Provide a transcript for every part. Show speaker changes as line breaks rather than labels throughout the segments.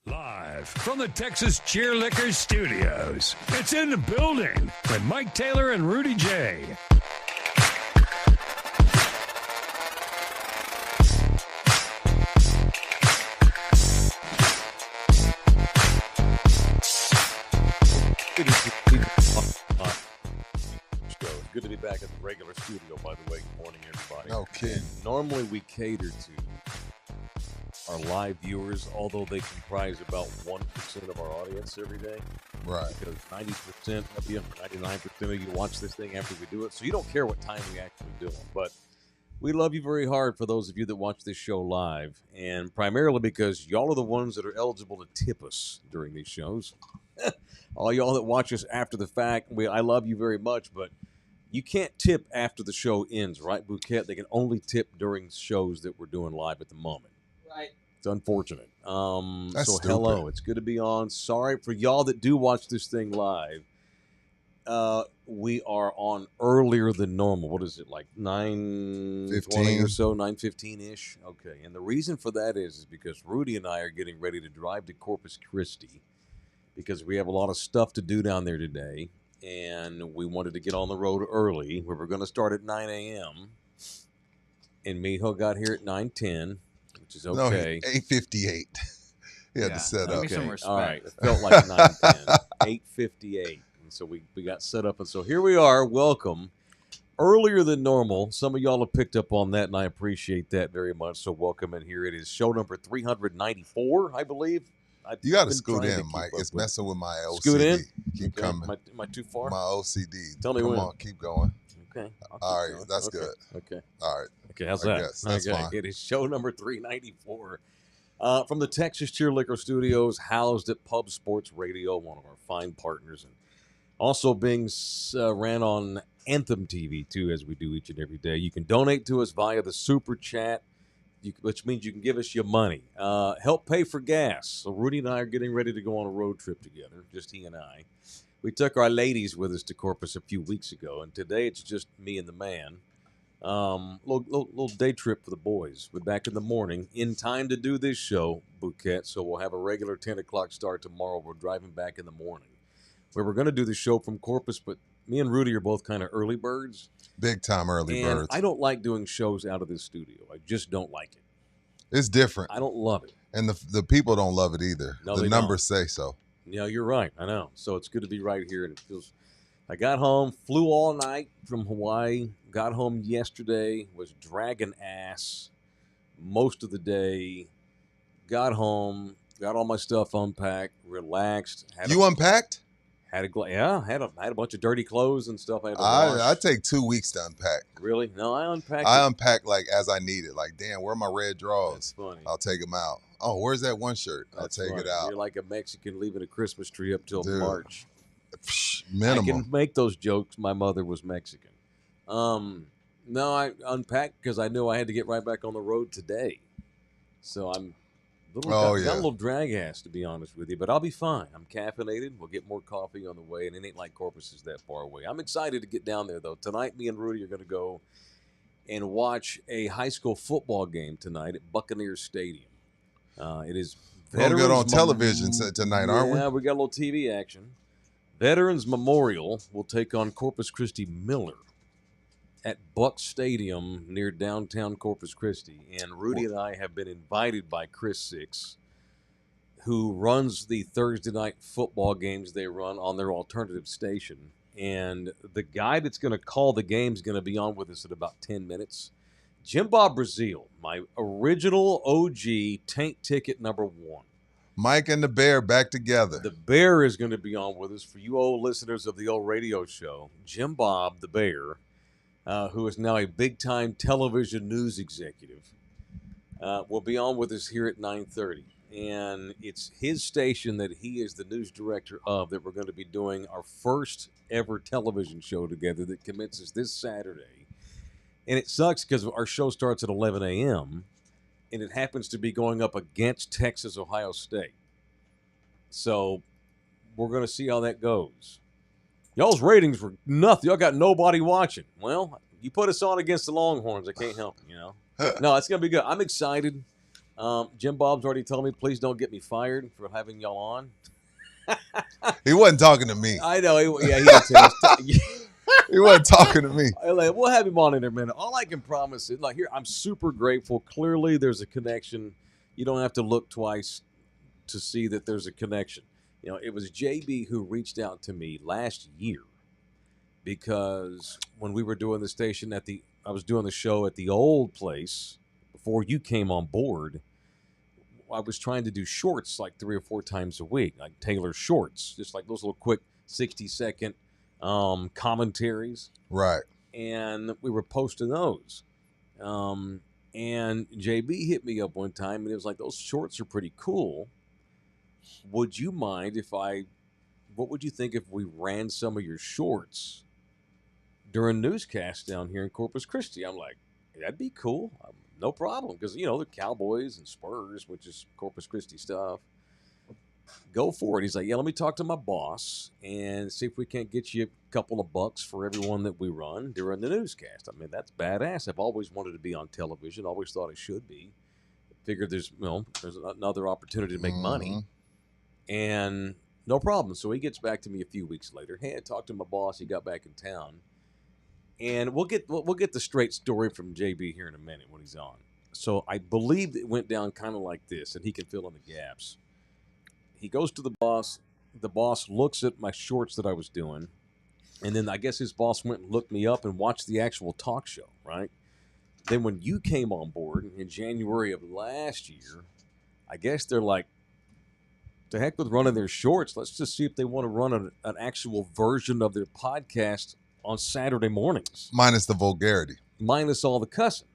Live from the Texas Cheerlicker Studios, it's In the Building with Mike Taylor and Rudy J.
Good to be back at the regular studio, by the way. Good morning, everybody.
No kidding.
Normally we cater to our live viewers, although they comprise about 1% of our audience every day.
Right.
Because 90%, maybe 99% of you watch this thing after we do it, so you don't care what time we actually do it. But we love you very hard for those of you that watch this show live, and primarily because y'all are the ones that are eligible to tip us during these shows. All y'all that watch us after the fact, I love you very much, but you can't tip after the show ends, right, Bouquet? They can only tip during shows that we're doing live at the moment.
Right.
It's unfortunate.
That's
so
stupid.
Hello, it's good to be on. Sorry for y'all that do watch this thing live. We are on earlier than normal. What is it, like 9:20 or so, 9:15-ish? Okay, and the reason for that is because Rudy and I are getting ready to drive to Corpus Christi because we have a lot of stuff to do down there today, and we wanted to get on the road early. We were going to start at 9 a.m., and Mijo got here at 9:10, which is okay.
No, 8:58. He had to set up.
me some respect.
All right. It felt like 9:10. 8:58. And so we got set up. And so here we are. Welcome. Earlier than normal. Some of y'all have picked up on that, and I appreciate that very much. So welcome in here. It is show number 394, I believe.
You got to scoot in, Mike. It's messing with my OCD.
Scoot in?
Keep coming.
Am I too far?
My OCD.
Tell me
Come
when.
on, keep going.
Okay. I'll keep
All right,
going.
that's
Okay.
good.
Okay.
All right.
Okay, how's
I
that?
guess. That's fine.
It is show number 394 from the Texas Cheerlicker Studios, housed at Pub Sports Radio, one of our fine partners, and also being ran on Anthem TV, too, as we do each and every day. You can donate to us via the Super Chat, which means you can give us your money. Help pay for gas. So Rudy and I are getting ready to go on a road trip together, just he and I. We took our ladies with us to Corpus a few weeks ago, and today it's just me and the man. Little day trip for the boys. We're back in the morning in time to do this show, Bouquet, so we'll have a regular 10 o'clock start tomorrow. We're driving back in the morning. We were going to do the show from Corpus, but me and Rudy are both kind of early birds.
Big time early
And
birds.
I don't like doing shows out of this studio. I just don't like it.
It's different.
I don't love it.
And the people don't love it either.
No,
the
they
numbers say so.
Yeah, you're right. I know. So it's good to be right here, and it feels. I got home, flew all night from Hawaii, got home yesterday, was dragging ass most of the day, got home, got all my stuff unpacked, relaxed.
You unpacked?
Had a bunch of dirty clothes and stuff I had to wash.
I take 2 weeks to unpack.
Really? No, I unpacked.
I unpack like as I need it. Like, damn, where are my red drawers?
That's funny.
I'll take them out. Oh, where's that one shirt? I'll take it out.
You're like a Mexican leaving a Christmas tree up till
Dude.
March.
Minimum.
I can make those jokes. My mother was Mexican. No, I unpacked because I knew I had to get right back on the road today. So I'm got a little drag ass, to be honest with you, but I'll be fine. I'm caffeinated. We'll get more coffee on the way, and it ain't like Corpus is that far away. I'm excited to get down there, though. Tonight, me and Rudy are going to go and watch a high school football game tonight at Buccaneers Stadium. It is
We're good on television tonight, aren't we?
Yeah, we got a little TV action. Veterans Memorial will take on Corpus Christi Miller at Buck Stadium near downtown Corpus Christi. And Rudy and I have been invited by Chris Six, who runs the Thursday night football games they run on their alternative station. And the guy that's going to call the game is going to be on with us in about 10 minutes. Jim Bob Brazil, my original OG tank ticket number 1.
Mike and the Bear back together.
The Bear is going to be on with us for you old listeners of the old radio show. Jim Bob, the Bear, who is now a big-time television news executive, will be on with us here at 9:30. And it's his station that he is the news director of that we're going to be doing our first ever television show together that commences this Saturday. And it sucks because our show starts at 11 a.m., and it happens to be going up against Texas, Ohio State. So we're going to see how that goes. Y'all's ratings were nothing. Y'all got nobody watching. Well, you put us on against the Longhorns. I can't help it, you know. No, it's going to be good. I'm excited. Jim Bob's already told me, please don't get me fired for having y'all on.
He wasn't talking to me.
I know. He did say
He wasn't talking to me.
We'll have him on in a minute. All I can promise is, here, I'm super grateful. Clearly, there's a connection. You don't have to look twice to see that there's a connection. It was JB who reached out to me last year because when we were doing the station I was doing the show at the old place before you came on board. I was trying to do shorts like 3 or 4 times a week, like Taylor shorts, just like those little quick 60-second commentaries.
Right.
And we were posting those. And JB hit me up one time, and it was like, those shorts are pretty cool. Would you mind what would you think if we ran some of your shorts during newscasts down here in Corpus Christi? I'm like, that'd be cool. No problem, because, the Cowboys and Spurs, which is Corpus Christi stuff. Go for it. He's like, yeah, let me talk to my boss and see if we can't get you a couple of bucks for everyone that we run during the newscast. I mean, that's badass. I've always wanted to be on television. Always thought I should be. Figured there's another opportunity to make money. And no problem. So he gets back to me a few weeks later. Hey, I talked to my boss. He got back in town. And we'll get the straight story from JB here in a minute when he's on. So I believe it went down kind of like this, and he can fill in the gaps. He goes to the boss. The boss looks at my shorts that I was doing, and then I guess his boss went and looked me up and watched the actual talk show, right? Then when you came on board in January of last year, I guess they're like, to heck with running their shorts. Let's just see if they want to run an actual version of their podcast on Saturday mornings.
Minus the vulgarity.
Minus all the cussing.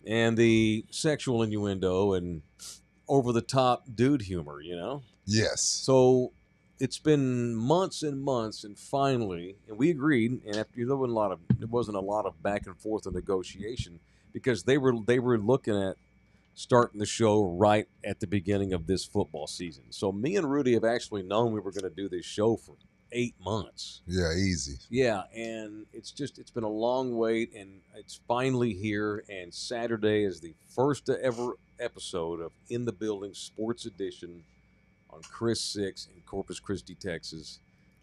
And the sexual innuendo and over-the-top dude humor,
Yes.
So it's been months and months, and finally, and we agreed, and after there wasn't a lot of back and forth and negotiation, because they were looking at starting the show right at the beginning of this football season. So me and Rudy have actually known we were going to do this show for 8 months.
Yeah, easy.
Yeah, and it's been a long wait, and it's finally here, and Saturday is the first ever episode of In the Building Sports Edition on Chris 6 in Corpus Christi, Texas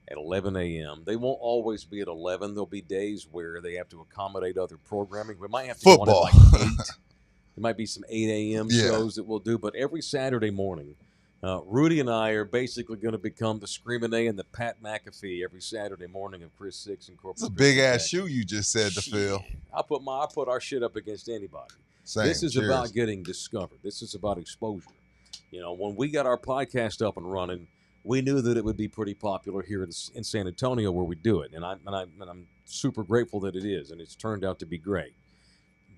at 11 a.m. They won't always be at 11. There'll be days where they have to accommodate other programming. We might have to
Football.
go on at like 8. There might be some 8 a.m.
Yeah.
shows that we'll do, but every Saturday morning, Rudy and I are basically going to become the Screaming A and the Pat McAfee every Saturday morning of Chris 6 and Corpus.
It's a big ass shoe you just said to fill.
I put our shit up against anybody.
Same.
This is
Cheers.
about getting discovered. This is about exposure. When we got our podcast up and running, we knew that it would be pretty popular here in San Antonio where we do it, and I'm super grateful that it is, and it's turned out to be great.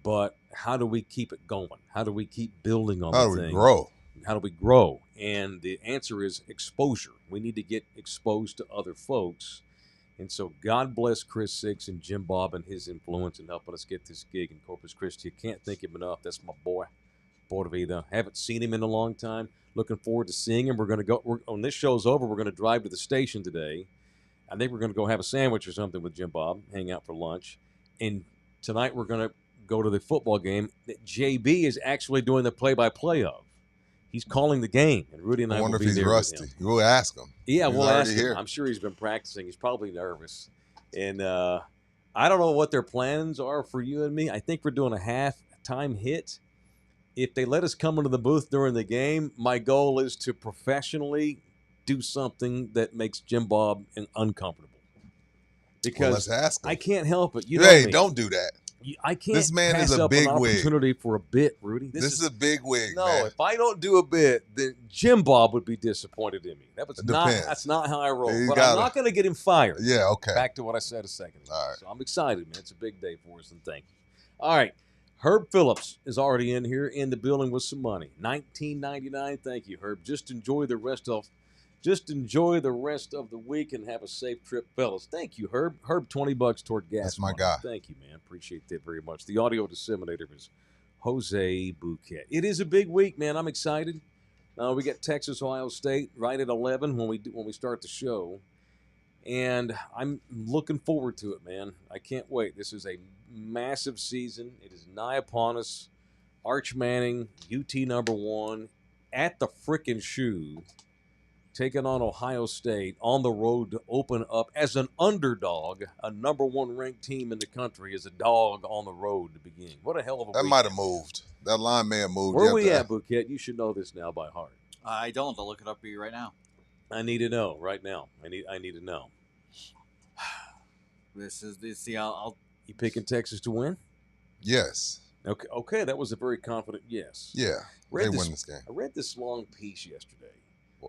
But how do we keep it going? How do we keep building on the thing?
How do we grow?
How do we grow? And the answer is exposure. We need to get exposed to other folks. And so God bless Chris 6 and Jim Bob and his influence in helping us get this gig in Corpus Christi. I can't thank him enough. That's my boy, Portavida. Haven't seen him in a long time. Looking forward to seeing him. When this show's over, we're going to drive to the station today. I think we're going to go have a sandwich or something with Jim Bob, hang out for lunch. And tonight we're going to go to the football game that JB is actually doing the play-by-play of. He's calling the game, and Rudy and I
wonder
will
if
be
he's
there
rusty.
with him.
We'll ask him.
Yeah, we'll ask him.
Here.
I'm sure he's been practicing. He's probably nervous. And I don't know what their plans are for you and me. I think we're doing a half-time hit. If they let us come into the booth during the game, my goal is to professionally do something that makes Jim Bob uncomfortable. Because
let's ask him.
I can't help it.
Hey, don't do that.
I can't
This man
pass
is a
up
big
an
wig.
opportunity for a bit, Rudy.
This is a big wig,
no,
man.
if I don't do a bit, then Jim Bob would be disappointed in me.
Depends.
That's not how I roll.
You
But
gotta-
I'm not going to get him fired.
Yeah, okay.
Back to what I said a second ago.
All right.
So I'm excited, man. It's a big day for us, and thank you. All right. Herb Phillips is already in here in the building with some money. $19.99. Thank you, Herb. Just enjoy the rest of the week and have a safe trip, fellas. Thank you, Herb. Herb, $20 toward gas.
That's my
money.
guy.
Thank you, man. Appreciate that very much. The audio disseminator is Jose Bouquet. It is a big week, man. I'm excited. We got Texas, Ohio State right at 11 when we start the show, and I'm looking forward to it, man. I can't wait. This is a massive season. It is nigh upon us. Arch Manning, UT #1, at the frickin' shoe, taking on Ohio State on the road to open up as an underdog, a #1 ranked team in the country, as a dog on the road to begin. What a hell of a
That
weekend.
might have moved. That line may have moved.
Where we at, Bouquet? You should know this now by heart.
I don't. I'll look it up for you right now.
I need to know right now. I need to know.
I'll
You picking Texas to win?
Yes.
Okay, that was a very confident yes.
Yeah. They win this game.
I read this long piece yesterday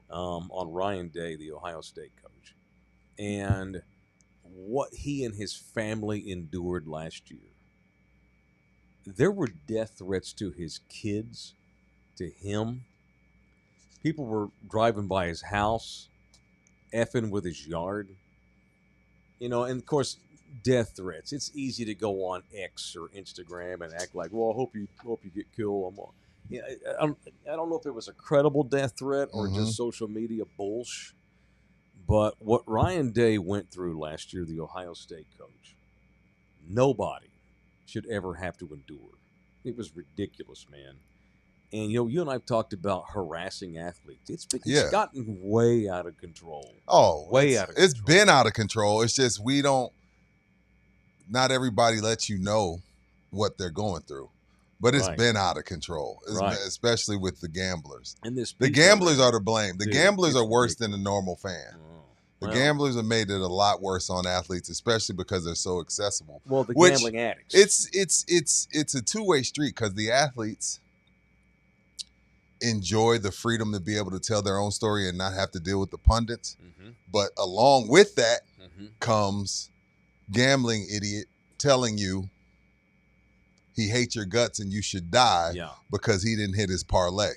on Ryan Day, the Ohio State coach, and what he and his family endured last year. There were death threats to his kids, to him. People were driving by his house, effing with his yard. And of course, death threats. It's easy to go on X or Instagram and act like, well, I hope you get killed. I don't know if it was a credible death threat or just social media bullshit. But what Ryan Day went through last year, the Ohio State coach, nobody should ever have to endure. It was ridiculous, man. And you and I've talked about harassing athletes. It's gotten way out of control.
Oh,
way out of control.
It's been out of control. It's just not everybody lets you know what they're going through. But it's been out of control, especially with the gamblers.
And
the gamblers are to blame. The gamblers are worse than the normal fan. The gamblers have made it a lot worse on athletes, especially because they're so accessible.
Well, the gambling addicts.
It's a two-way street because the athletes enjoy the freedom to be able to tell their own story and not have to deal with the pundits. But along with that comes gambling idiot telling you he hates your guts and you should die because he didn't hit his parlay.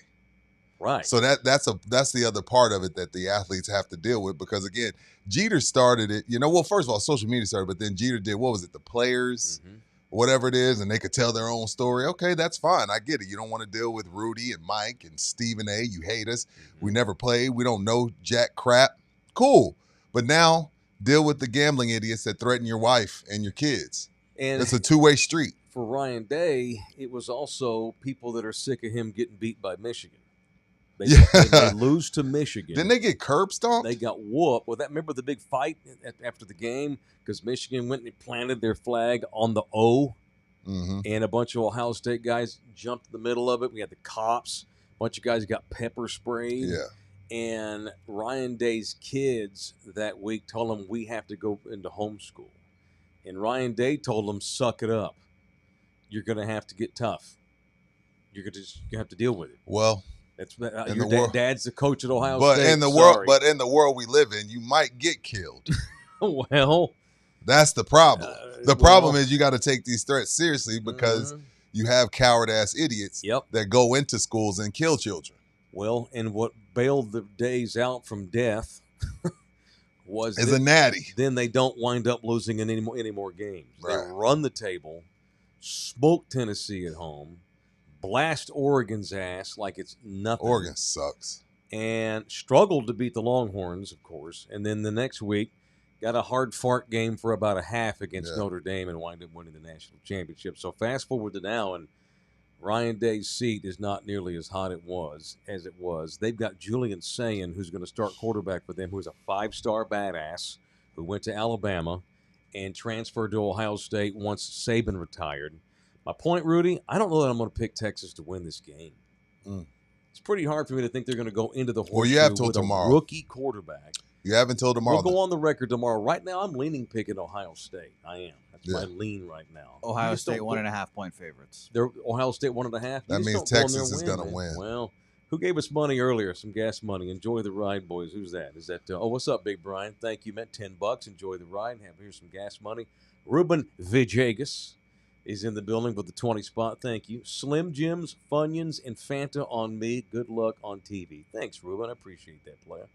Right.
So that's the other part of it that the athletes have to deal with because, again, Jeter started it. Well, first of all, social media started, but then Jeter did, what was it, the players, whatever it is, and they could tell their own story. Okay, that's fine. I get it. You don't want to deal with Rudy and Mike and Stephen A. You hate us. We never played. We don't know jack crap. Cool. But now deal with the gambling idiots that threaten your wife and your kids. And it's a two-way street.
For Ryan Day, it was also people that are sick of him getting beat by Michigan. They lose to Michigan.
Didn't they get curb stomped?
They got whooped. Well, remember the big fight after the game? Because Michigan went and planted their flag on the O, and a bunch of Ohio State guys jumped in the middle of it. We had the cops. A bunch of guys got pepper sprayed.
Yeah.
And Ryan Day's kids that week told him, we have to go into homeschool. And Ryan Day told them, suck it up. You're going to have to get tough. You have to deal with it.
Well,
that's dad's the coach at Ohio State.
In the world we live in, you might get killed.
Well,
that's the problem. The problem is you got to take these threats seriously because you have coward-ass idiots that go into schools and kill children.
Well, and what bailed the Days out from death is
a natty.
Then they don't wind up losing any more games.
Right.
They run the table, smoke Tennessee at home, blast Oregon's ass like it's nothing.
Oregon sucks.
And struggled to beat the Longhorns, of course. And then the next week, got a hard fart game for about a half against Notre Dame and wind up winning the national championship. So fast forward to now, and Ryan Day's seat is not nearly as hot as it was. They've got Julian Sayin, who's going to start quarterback for them, who's a 5-star badass who went to Alabama and transferred to Ohio State once Saban retired. My point, Rudy, I don't know that I'm going to pick Texas to win this game. It's pretty hard for me to think they're going to go into the horseshoe
you have till
with
tomorrow.
A rookie quarterback.
You have until tomorrow.
We'll go on the record tomorrow. Right now, I'm leaning picking Ohio State. I am. That's my lean right now.
Ohio State 1.5 point favorites.
They're Ohio State 1.5.
That means Texas is going to win.
Well, who gave us money earlier? Some gas money. Enjoy the ride, boys. Who's that? Is that? What's up, Big Brian? Thank you. Meant $10. Enjoy the ride. Here's some gas money. Ruben Vijagas is in the building with the 20 spot. Thank you. Slim Jims, Funyuns, and Fanta on me. Good luck on TV. Thanks, Ruben. I appreciate that, player.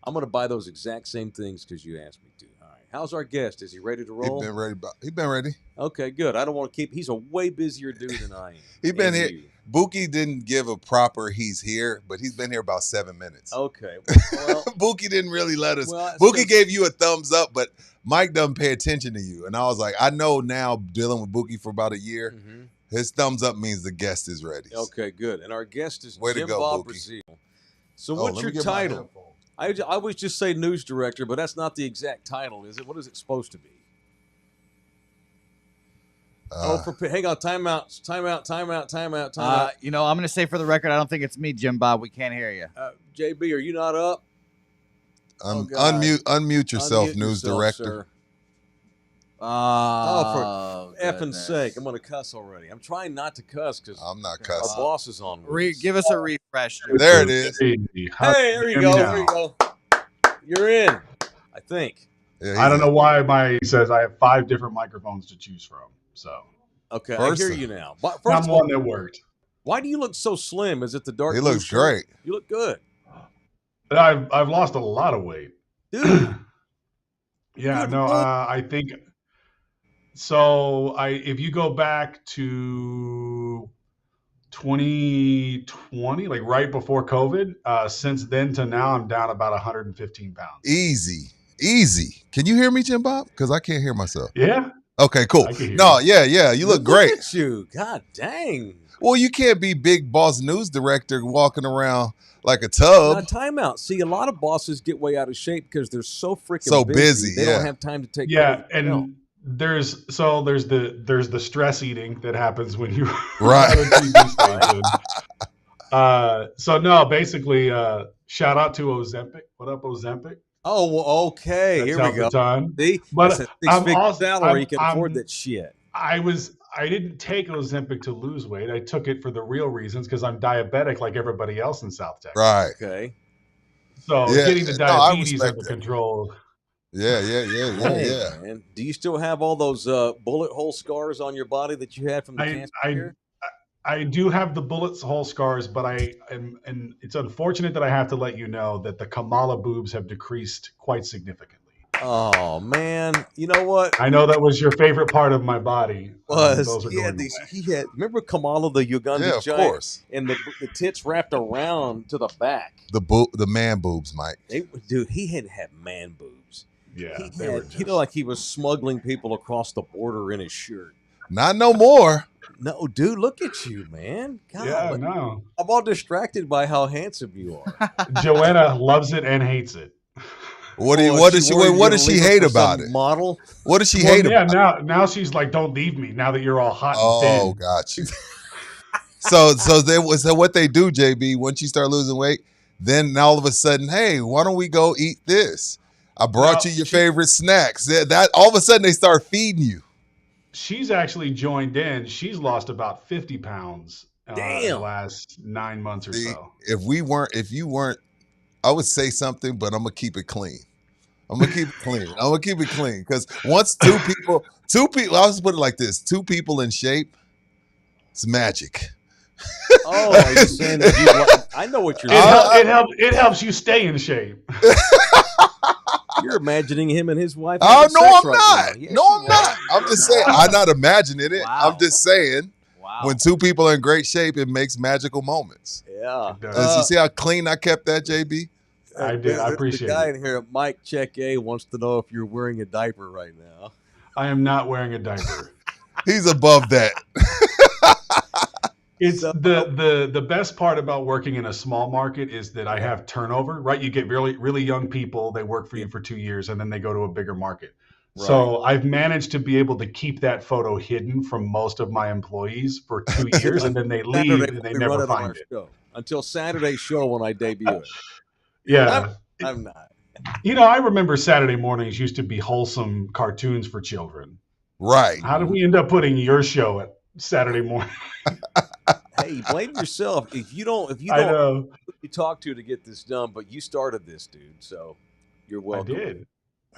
I'm going to buy those exact same things because you asked me to. All right. How's our guest? Is he ready to roll?
He's been ready.
Okay, good. I don't want to keep. He's a way busier dude than I am.
He's been here. Buki didn't give a proper he's here, but he's been here about 7 minutes.
Okay. Well,
Buki didn't really let us. Buki gave you a thumbs up, but Mike doesn't pay attention to you. And I was like, I know now, dealing with Buki for about a year, His thumbs up means the guest is ready.
Okay, good. And our guest is
Way to
Jim
go,
Bob
Bookie.
Brazil. So
Oh,
what's
let
your
me get my
title?
headphones.
I always just say news director, but that's not the exact title, is it? What is it supposed to be? Hang on, timeout.
You know, I'm going to say for the record, I don't think it's me, Jim Bob. We can't hear you.
JB, are you not up? God.
Unmute yourself,
Unmute
news
yourself,
director.
sir.
Oh,
For effing
goodness.
sake, I'm going to cuss already. I'm trying not to cuss because
I'm not
our
cussing.
boss is on.
Give us a refresh.
There it is.
Hey, there you go. There you go. You're in, I think.
Yeah,
I don't know why he says I have 5 different microphones to choose from. So
Okay,
First,
I hear you now. But
I'm
first of all,
one that worked.
why do you look so slim? Is it the dark
He
blue
looks
shirt?
great.
You look good.
But I've lost a lot of weight.
Dude,
Yeah,
Good
no,
Lord.
I think so. If you go back to 2020, like right before COVID, since then to now, I'm down about 115 pounds.
Easy. Can you hear me, Jim Bob? Because I can't hear myself.
Yeah,
Okay, cool.
I can hear
No,
you.
yeah. You look
look
great.
at you. God dang.
Well, you can't be big boss news director walking around like a
Now,
tub.
timeout. See, a lot of bosses get way out of shape because they're so freaking
So busy,
They
yeah.
don't have time to take care
Yeah,
of everything else.
and there's the stress eating that happens when you
Right.
at a TV station. So no, basically, shout out to Ozempic. What up, Ozempic?
Oh, well, okay.
That's
Here we
helped
go.
a ton.
See,
But
that's a
I'm
six-figure
also-
salary. You can
I'm-
afford that shit.
I didn't take Ozempic to lose weight. I took it for the real reasons because I'm diabetic like everybody else in South Texas.
Right.
Okay.
So
Yeah,
getting the
no, I
diabetes
respect
under
that.
control.
Yeah.
Dang, man. Do you still have all those bullet hole scars on your body that you had from the cancer care?
I do have the bullet hole scars, but and it's unfortunate that I have to let you know that the Kamala boobs have decreased quite significantly.
Oh man, you know what?
I know that was your favorite part of my body. Those are
He had
going
these.
away.
He had. Remember Kamala, the Uganda
Yeah, of
giant,
course.
and the tits wrapped around to the back.
The man boobs, Mike.
Dude, he had man boobs.
Yeah,
He looked like he was smuggling people across the border in his shirt.
Not no more.
No, dude, look at you, man. God,
yeah, no.
I'm all distracted by how handsome you are.
Joanna loves it and hates it.
What
Oh,
does she
worried
what
you're
does
gonna
she
leave her
hate
for
about
some
it?
Model.
What does she
Well,
hate
yeah,
about it?
now she's like, don't leave me now that you're all hot and
Oh,
thin.
got you. So what they do, JB, once you start losing weight, then all of a sudden, hey, why don't we go eat this? I brought
No,
you your favorite snacks. That all of a sudden they start feeding you.
She's actually joined in. She's lost about 50 pounds in the
Damn.
last 9 months or
See,
so.
if you weren't, I would say something, but I'm gonna keep it clean. I'm gonna keep it clean because once two people, I'll just put it like this: 2 people in shape, it's magic.
Oh, are you saying that I know what you're saying.
It helps you stay in shape.
You're imagining him and his wife.
Oh
having
no,
sex
I'm
right
not.
now. Yes,
No,
you
I'm not. I'm just saying. I'm not imagining it.
Wow.
I'm just saying.
Wow.
When 2 people are in great shape, it makes magical moments.
Yeah.
It does.
You see how clean I kept that, JB?
I did. I appreciate
the guy
it.
in here, Mike Check A, wants to know if you're wearing a diaper right now.
I am not wearing a diaper.
He's above that.
It's the best part about working in a small market is that I have turnover, right? You get really, really young people, they work for you for 2 years and then they go to a bigger market. So I've managed to be able to keep that photo hidden from most of my employees for 2 years and then they leave and they never find it.
Show. Until Saturday's show when I debut it.
Yeah.
I'm not.
You know, I remember Saturday mornings used to be wholesome cartoons for children.
Right.
How did we end up putting your show at Saturday morning?
Hey, blame yourself. If you don't
I know.
you talk to get this done, but you started this, dude. So you're welcome.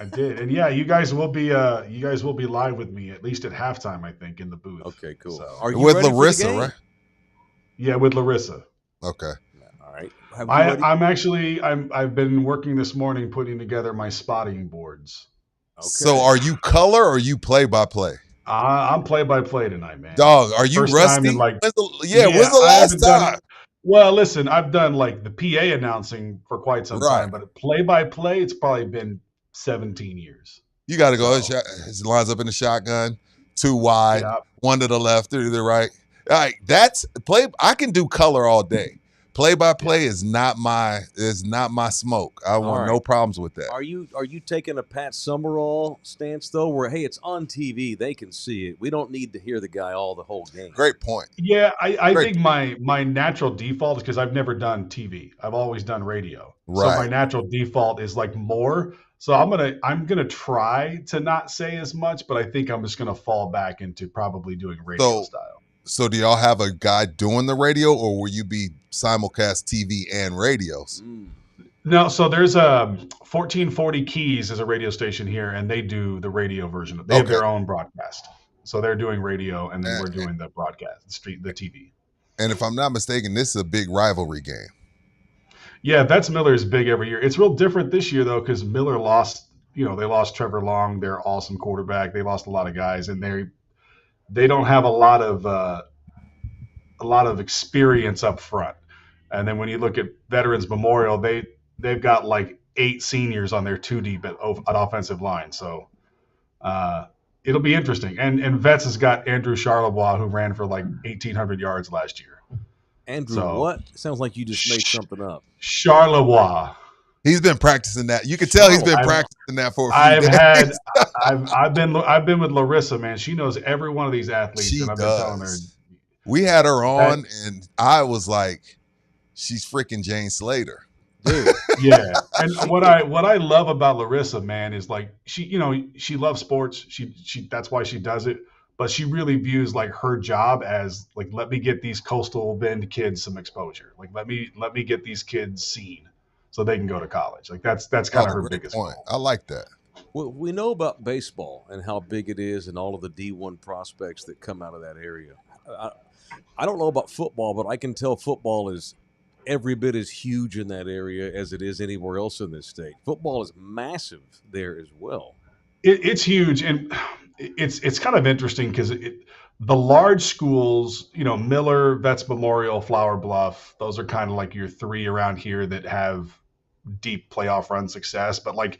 I did. And yeah, you guys will be live with me at least at halftime, I think, in the booth.
Okay, cool.
So,
Are you
With
ready for the
Larissa,
game?
right?
yeah, with Larissa.
Okay.
All right. Have you ready?
I've been working this morning putting together my spotting boards.
Okay.
So are you color or are you play by play?
I'm play by play tonight, man.
Dog, are you
First time
rusty?
in, like-
when's the
I
last
haven't done-
time?
Well, listen, I've done like the PA announcing for quite some
Right.
time, but play by play, it's probably been 17 years.
You got to go.
So-
It lines up in the shotgun, 2 wide,
Yeah.
1 to the left, 3 to the right. All right, that's play. I can do color all day. Play by play is not my smoke. I want no problems with that.
Are you taking a Pat Summerall stance though, where hey, it's on TV, they can see it. We don't need to hear the guy the whole game.
Great point.
Yeah, I think my natural default is because I've never done TV. I've always done radio.
Right.
So my natural default is like more. So I'm gonna try to not say as much, but I think I'm just gonna fall back into probably doing radio style.
So do y'all have a guy doing the radio, or will you be simulcast TV and radios?
No, so there's 1440 Keys is a radio station here, and they do the radio version. They have their own broadcast. So they're doing radio, and then we're doing the broadcast, the TV.
And if I'm not mistaken, this is a big rivalry game.
Yeah, Vets Miller is big every year. It's real different this year, though, because Miller lost, they lost Trevor Long, their awesome quarterback. They lost a lot of guys, and they don't have a lot of experience up front. And then when you look at Veterans Memorial, they've got like 8 seniors on their 2 deep at offensive line. So it'll be interesting. And Vets has got Andrew Charlebois, who ran for like 1,800 yards last year.
Andrew, what? Sounds like you just made something up.
Charlebois.
He's been practicing that. You can tell he's been practicing that for a few days.
I've been with Larissa, man. She knows every one of these athletes.
She
and I've
does.
been telling her.
We had her on, and I was like, she's freaking Jane Slater.
Dude.
Yeah. And what I love about Larissa, man, is like she loves sports. She that's why she does it. But she really views like her job as like, let me get these Coastal Bend kids some exposure. Like let me get these kids seen so they can go to college. Like that's kind of her biggest
point.
goal.
I like that.
Well, we know about baseball and how big it is and all of the D1 prospects that come out of that area. I don't know about football, but I can tell football is every bit as huge in that area as it is anywhere else in this state. Football is massive there as well.
It's huge, and it's kind of interesting because the large schools, Miller, Vets Memorial, Flower Bluff, those are kind of like your 3 around here that have deep playoff run success. But like,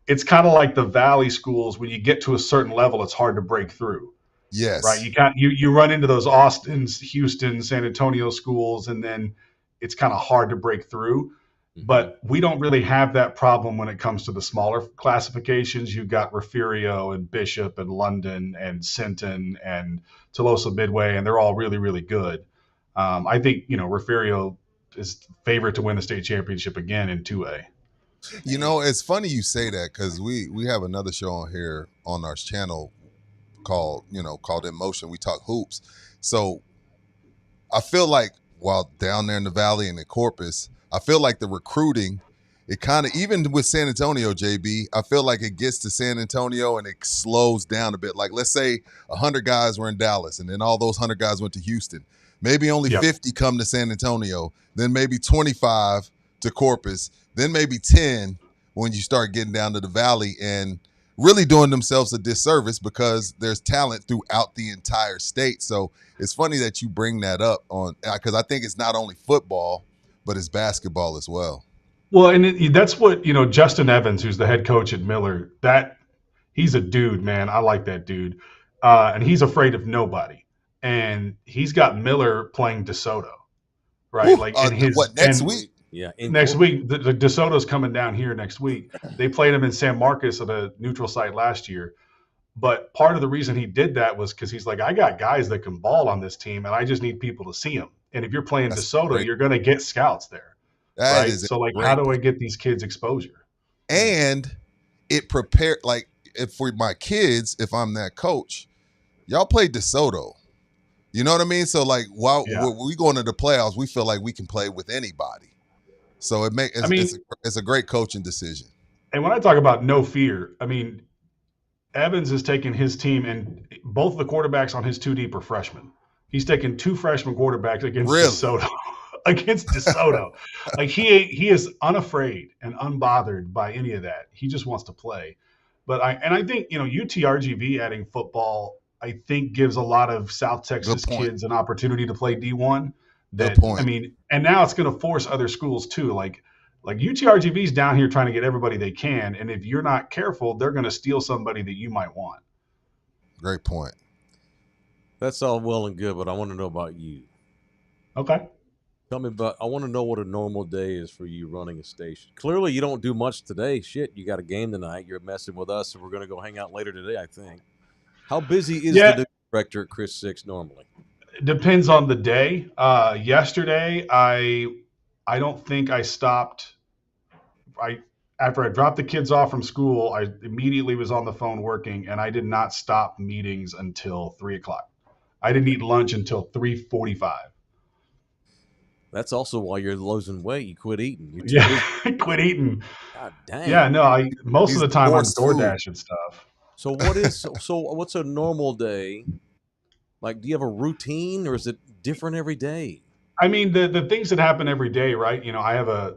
it's kind of like the Valley schools. When you get to a certain level, it's hard to break through.
Yes.
Right. You run into those Austins, Houston, San Antonio schools, and then it's kind of hard to break through. But we don't really have that problem when it comes to the smaller classifications. You've got Refugio and Bishop and London and Sinton and Tolosa Midway, and they're all really, really good. I think, Refugio is favorite to win the state championship again in 2A.
It's funny you say that because we have another show on here on our channel called In Motion. We talk hoops. So I feel like while down there in the Valley and in Corpus, I feel like the recruiting, it kind of, even with San Antonio, JB, I feel like it gets to San Antonio and it slows down a bit. Like, let's say 100 guys were in Dallas and then all those 100 guys went to Houston. Maybe only 50 come to San Antonio, then maybe 25 to Corpus, then maybe 10 when you start getting down to the Valley, and really doing themselves a disservice because there's talent throughout the entire state. So it's funny that you bring that up because I think it's not only football, but it's basketball as well.
Well, and that's what, Justin Evans, who's the head coach at Miller, he's a dude, man. I like that dude. And he's afraid of nobody. And he's got Miller playing DeSoto, right?
Ooh, next week?
Yeah. Next week. The DeSoto's coming down here next week. They played him in San Marcos at a neutral site last year. But part of the reason he did that was because he's like, I got guys that can ball on this team, and I just need people to see them. And if you're playing DeSoto, you're going to get scouts there. Right? So, how do I get these kids exposure?
And it prepared, if for my kids, if I'm that coach, y'all play DeSoto. You know what I mean? So, while we go into the playoffs, we feel like we can play with anybody. So it's a great coaching decision.
And when I talk about no fear, Evans has taken his team, and both of the quarterbacks on his 2 deep are freshmen. He's taken 2 freshman quarterbacks against DeSoto. Against DeSoto. He is unafraid and unbothered by any of that. He just wants to play. But I think, UTRGV adding football, I think gives a lot of South Texas kids an opportunity to play D1. And now it's going to force other schools too. Like UTRGV's down here trying to get everybody they can, and if you're not careful, they're going to steal somebody that you might want.
Great point.
That's all well and good, but I want to know about you.
Okay.
Tell me about. I want to know what a normal day is for you running a station. Clearly, you don't do much today. Shit, you got a game tonight. You're messing with us, and we're going to go hang out later today, I think. How busy is the
Yeah,
new director at Chris Six normally?
it depends on the day. Yesterday, I don't think I stopped. I After I dropped the kids off from school, I immediately was on the phone working, and I did not stop meetings until 3 o'clock. I didn't eat lunch until 3:45.
That's also why you're losing weight. You quit eating. You're too
Yeah,
busy.
I quit eating.
God
Yeah,
dang.
no, I most of
He's
the time I'm
divorced food.
DoorDash and stuff.
So what is so? What's a normal day? Like, do you have a routine, or is it different every day?
I mean, the things that happen every day, right?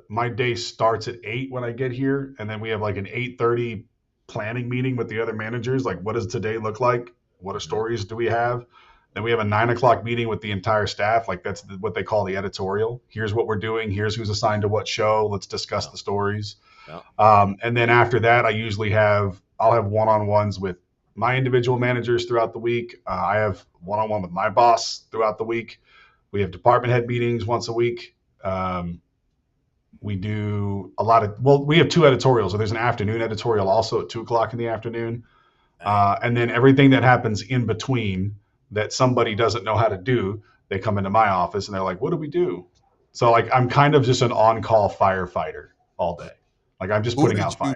My day starts at 8 when I get here, and then we have like an 8:30 planning meeting with the other managers. Like, what does today look like? What stories do we have? Then we have a 9 o'clock meeting with the entire staff. Like, that's what they call the editorial. Here's what we're doing. Here's who's assigned to what show. Let's discuss the stories.
Yeah.
And then after that, I'll have one-on-ones with my individual managers throughout the week. I have one-on-one with my boss throughout the week. We have department head meetings once a week. We do we have two editorials. So there's an afternoon editorial also at 2 o'clock in the afternoon. And then everything that happens in between that somebody doesn't know how to do, they come into my office and they're like, what do we do? So like, I'm kind of just an on-call firefighter all day. Like, I'm just putting out fires.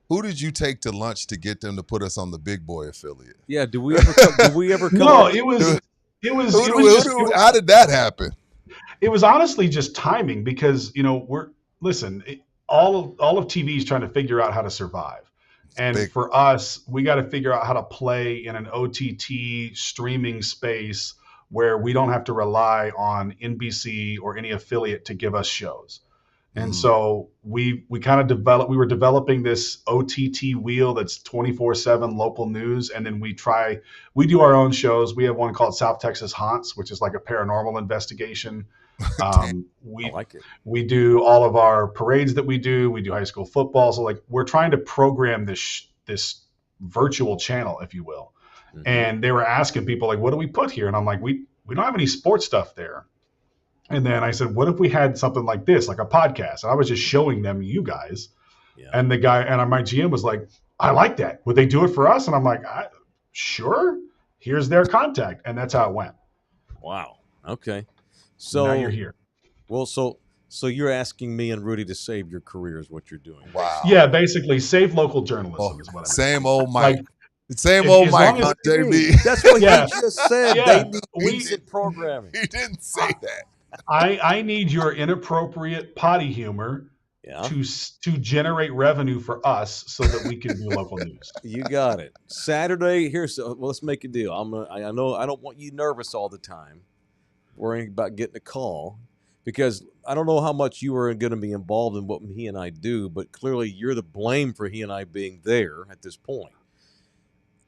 Who did you take to lunch to get them to put us on the Big Boy affiliate?
Yeah. Do we ever come?
No,
up-
How did that happen?
It was honestly just timing because, all of TV is trying to figure out how to survive. And for us, we got to figure out how to play in an OTT streaming space where we don't have to rely on NBC or any affiliate to give us shows. And so we were developing this OTT wheel that's 24/7 local news. And then we do our own shows. We have one called South Texas Haunts, which is like a paranormal investigation.
I like it.
We do all of our parades that we do high school football. So like, we're trying to program this virtual channel, if you will. Mm-hmm. And they were asking people like, what do we put here? And I'm like, we don't have any sports stuff there. And then I said, what if we had something like this, like a podcast? And I was just showing them you guys. Yeah. And my GM was like, I like that. Would they do it for us? And I'm like, sure. Here's their contact. And that's how it went.
Wow. Okay. So
now you're here.
Well, so you're asking me and Rudy to save your career is what you're doing.
Wow.
Yeah, basically save local journalism is what I'm
saying. Same old Mike.
Like,
same old Mike, not JB.
That's what he just said. Yeah, they need decent programming.
He didn't say that.
I need your inappropriate potty humor to generate revenue for us so that we can do local news.
You got it. Saturday, let's make a deal. I know I don't want you nervous all the time, worrying about getting a call, because I don't know how much you are going to be involved in what he and I do, but clearly you're the blame for he and I being there at this point.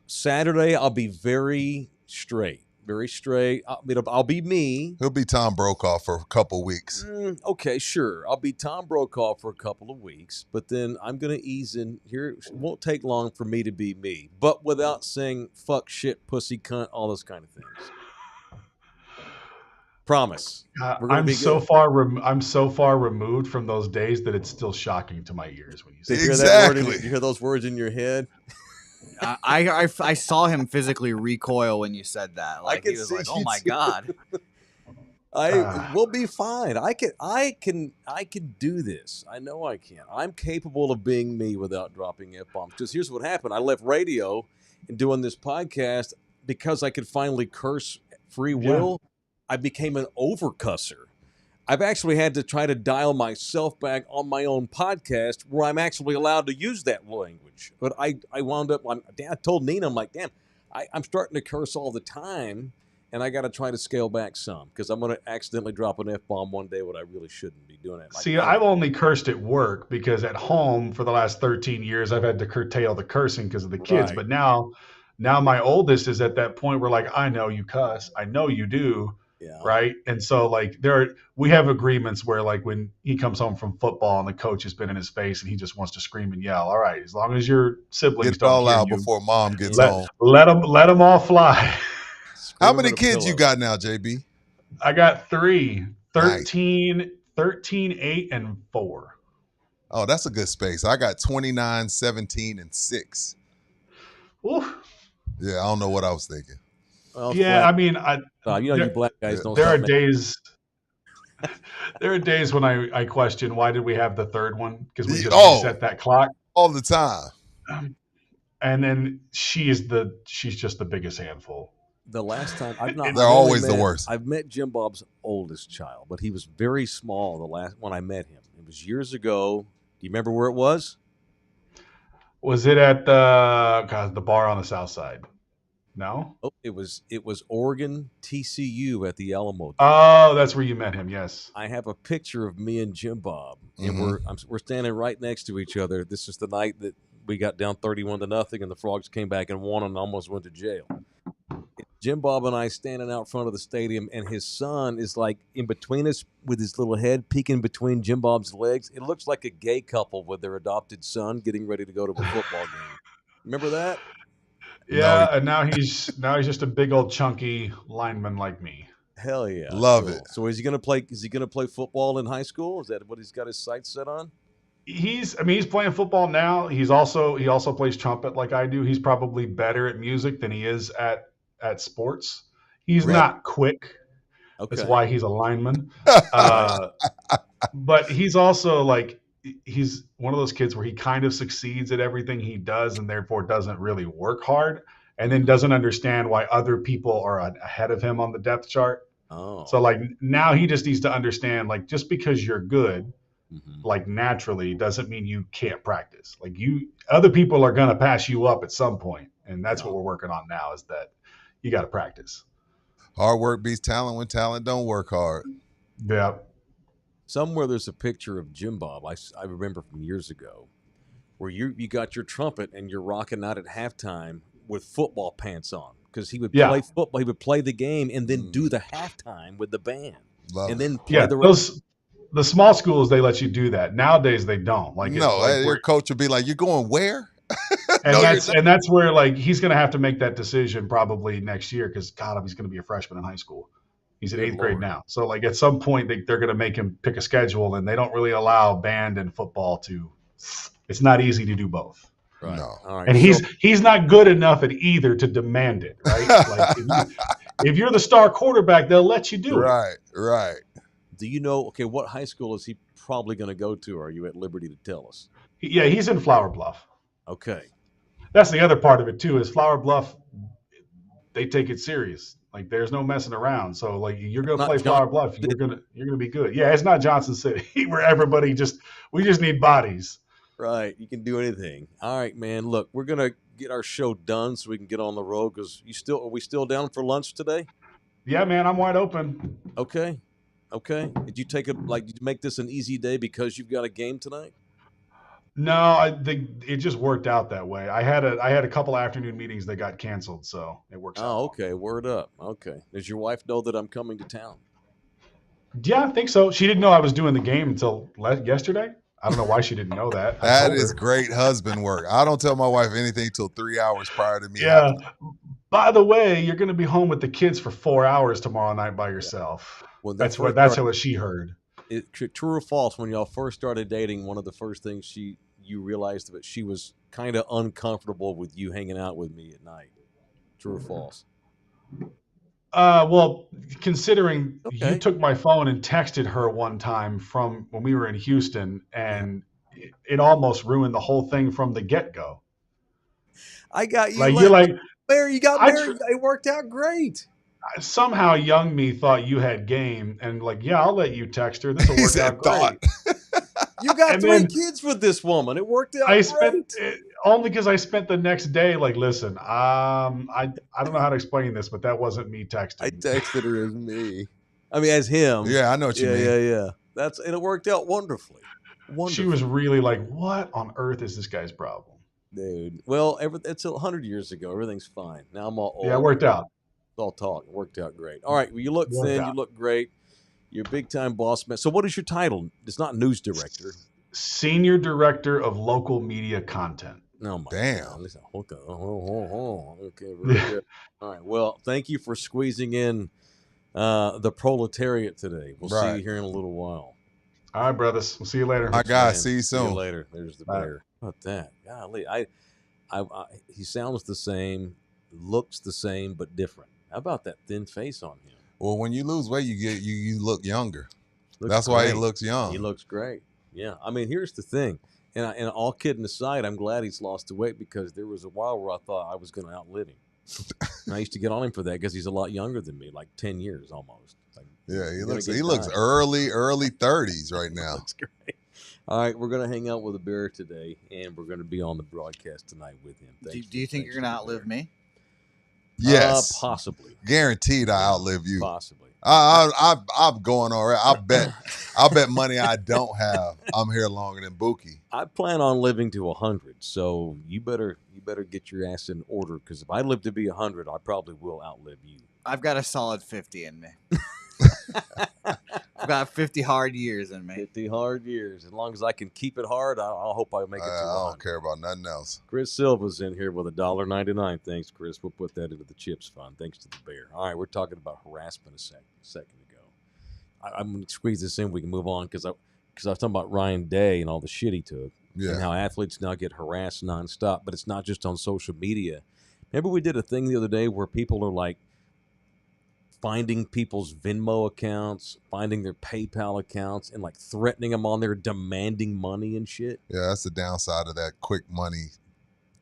Saturday, I'll be very straight. I'll be me.
He'll be Tom Brokaw for a couple weeks.
Okay, sure. I'll be Tom Brokaw for a couple of weeks, but then I'm going to ease in here. It won't take long for me to be me, but without saying fuck, shit, pussy, cunt, all those kind of things. Promise.
I'm so far removed from those days that it's still shocking to my ears when you say
exactly.
You hear those words in your head.
I saw him physically recoil when you said that. Like, he was like, "Oh my god."
We'll be fine. I can do this. I know I can. I'm capable of being me without dropping F-bombs. Because here's what happened. I left radio and doing this podcast because I could finally curse free will. Yeah. I became an overcusser. I've actually had to try to dial myself back on my own podcast where I'm actually allowed to use that language. But I wound up, I told Nina, I'm like, damn, I'm starting to curse all the time, and I got to try to scale back some because I'm going to accidentally drop an F-bomb one day when I really shouldn't be doing it.
See, I've only cursed at work because at home for the last 13 years, I've had to curtail the cursing because of the kids. Right. But now my oldest is at that point where, like, I know you cuss. I know you do. Yeah. Right. And so like we have agreements where like when he comes home from football and the coach has been in his face and he just wants to scream and yell. All right. As long as your siblings
get it all out before mom gets home.
Let them all fly.
How many kids you got now, JB?
I got 3,
Nice.
13, 8, and 4.
Oh, that's a good space. I got 29, 17, and 6.
Oof.
Yeah, I don't know what I was thinking.
Well,
Yeah, I mean,
you black guys don't.
There are days. There are days when I question why did we have the third one, because we just reset that clock
all the time.
And then she's just the biggest handful.
The last time
they're always the worst.
I've met Jim Bob's oldest child, but he was very small the last when I met him. It was years ago. Do you remember where it was?
Was it at the bar on the south side? No.
Oh, it was Oregon TCU at the Alamo.
Oh, that's where you met him. Yes.
I have a picture of me and Jim Bob, and we're standing right next to each other. This is the night that we got down 31-0, and the Frogs came back and won and almost went to jail. Jim Bob and I standing out front of the stadium, and his son is like in between us with his little head peeking between Jim Bob's legs. It looks like a gay couple with their adopted son getting ready to go to a football game. Remember that?
Yeah, and now he's just a big old chunky lineman like me.
Hell yeah,
love it.
So is he gonna play football in high school? Is that what he's got his sights set on?
He's playing football now. He also plays trumpet like I do. He's probably better at music than he is at sports. He's not quick. Okay. That's why he's a lineman. But he's also he's one of those kids where he kind of succeeds at everything he does and therefore doesn't really work hard, and then doesn't understand why other people are ahead of him on the depth chart.
Oh.
So now he just needs to understand, just because you're good, naturally doesn't mean you can't practice. Other people are going to pass you up at some point. And that's what we're working on now, is that you got to practice.
Hard work beats talent when talent don't work hard.
Yeah.
Somewhere there's a picture of Jim Bob, I remember from years ago, where you got your trumpet and you're rocking out at halftime with football pants on, because he would play football. He would play the game and then do the halftime with the band. Then play
the small schools, they let you do that. Nowadays they don't.
Your coach would be like, "You're going where?"
And that's where he's going to have to make that decision probably next year, because he's going to be a freshman in high school. He's in 8th grade now. So at some point they're going to make him pick a schedule, and they don't really allow band and football it's not easy to do both.
Right. No. All right.
And he's not good enough at either to demand it, right? if you're the star quarterback, they'll let you do it.
Right.
Do you know, what high school is he probably going to go to? Are you at liberty to tell us?
Yeah, he's in Flower Bluff.
Okay.
That's the other part of it too, is Flower Bluff, they take it serious. There's no messing around. So you're going to play Flower Bluff, you're going to be good. Yeah, it's not Johnson City where everybody we just need bodies.
Right. You can do anything. All right, man. Look, we're going to get our show done so we can get on the road, because are we still down for lunch today?
Yeah, man, I'm wide open.
Okay. Did you did you make this an easy day because you've got a game tonight?
No, I think it just worked out that way. I had a couple afternoon meetings that got canceled, so it works out.
Oh, okay. Word up. Okay. Does your wife know that I'm coming to town?
Yeah, I think so. She didn't know I was doing the game until yesterday. I don't know why she didn't know that.
That is great husband work. I don't tell my wife anything till 3 hours prior to me.
Yeah. By the way, you're going to be home with the kids for 4 hours tomorrow night by yourself. Well, that's what she heard.
True or false? When y'all first started dating, one of the first things you realized that she was kind of uncomfortable with you hanging out with me at night. True or false?
Well, considering you took my phone and texted her one time from when we were in Houston, and it almost ruined the whole thing from the get-go.
I got you.
You're like,
Barry, you got married. It worked out great.
Somehow young me thought you had game, and I'll let you text her. This will work out great.
You got 3 kids with this woman. It worked out great.
Only because I spent the next day listen, I don't know how to explain this, but that wasn't me texting.
I texted her as me. I mean, as him.
Yeah, I know what you mean.
Yeah. And it worked out wonderfully.
She was really what on earth is this guy's problem?
Dude. Well, it's 100 years ago. Everything's fine. Now I'm all old.
Yeah, it worked out.
It's all talk. It worked out great. All right. Well, you look thin. You look great. You're a big-time boss man. So what is your title? It's not news director.
Senior Director of Local Media Content.
No, my
Damn.
God. Listen, okay. Okay, very good. All right. Well, thank you for squeezing in the proletariat today. We'll see you here in a little while.
All right, brothers. We'll see you later.
My guy, see you
See you
soon.
later. There's the
Bye.
bear. How about that? Golly, he sounds the same, looks the same, but different. How about that thin face on him?
Well, when you lose weight, you look younger.
Looks
That's why he
great.
looks young.
He looks great. Yeah. I mean, here's the thing. And all kidding aside, I'm glad he's lost the weight because there was a while where I thought I was going to outlive him. And I used to get on him for that because he's a lot younger than me, like 10 years almost. Like,
Yeah, he
you're
looks
gonna get
looks
time.
early 30s right now.
Looks great. All right, we're going to hang out with the bear today, and we're going to be on the broadcast tonight with him.
Do you think you're going to outlive me?
Yes,
possibly.
guaranteed I outlive you.
Possibly.
I'm going all right. I'll bet money I don't have. I'm here longer than Buki.
I plan on living to 100, so you better get your ass in order because if I live to be 100, I probably will outlive you.
I've got a solid 50 in me. I've got 50 hard years in me.
50 hard years. As long as I can keep it hard, I'll hope I make it to
I
100.
don't care about nothing else.
Chris Silva's in here with $1.99. Thanks, Chris. We'll put that into the Chips Fund. Thanks to the bear. All right, we're talking about harassment a second ago. I'm going to squeeze this in. We can move on because I was talking about Ryan Day and all the shit he took
Yeah.
and how athletes now get harassed nonstop. But it's not just on social media. Remember we did a thing the other day where people are like finding people's Venmo accounts, finding their PayPal accounts, and like threatening them on there, demanding money and shit.
Yeah, that's the downside of that quick money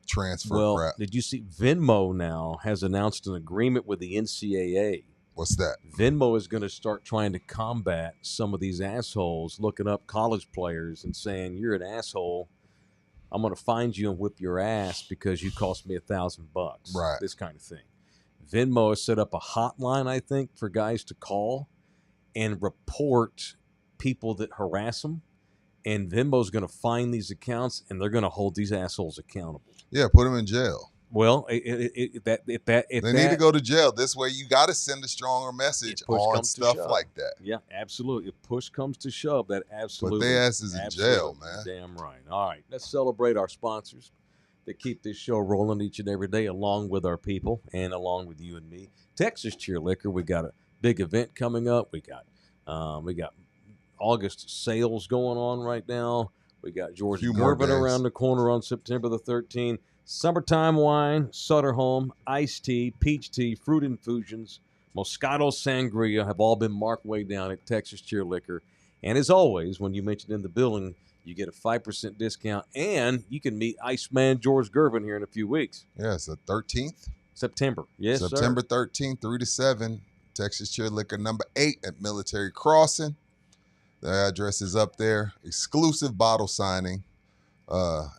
transfer
Well,
crap.
did you see Venmo now has announced an agreement with the NCAA?
What's that?
Venmo is going to start trying to combat some of these assholes looking up college players and saying, you're an asshole. I'm going to find you and whip your ass because you cost me $1,000.
Right.
This kind of thing. Venmo has set up a hotline, I think, for guys to call and report people that harass them. And Venmo's going to find these accounts and they're going to hold these assholes accountable.
Yeah, put them in jail.
Well,
They need to go to jail. This way, you got to send a stronger message on stuff like that.
Yeah, absolutely. If push comes to shove, that absolutely.
Put their asses in jail, man.
Damn right. All right, let's celebrate our sponsors that keep this show rolling each and every day, along with our people and along with you and me. Texas Cheer Liquor, we got a big event coming up. We got August sales going on right now. We got George Gervin around the corner on September the 13th. Summertime wine, Sutter Home, iced tea, peach tea, fruit infusions, Moscato Sangria have all been marked way down at Texas Cheer Liquor. And as always, when you mention in the building, you get a 5% discount, and you can meet Iceman George Gervin here in a few weeks.
Yeah, it's the 13th.
September. Yes,
September
sir.
13th, 3 to 7. Texas Cheer Liquor number 8 at Military Crossing. The address is up there. Exclusive bottle signing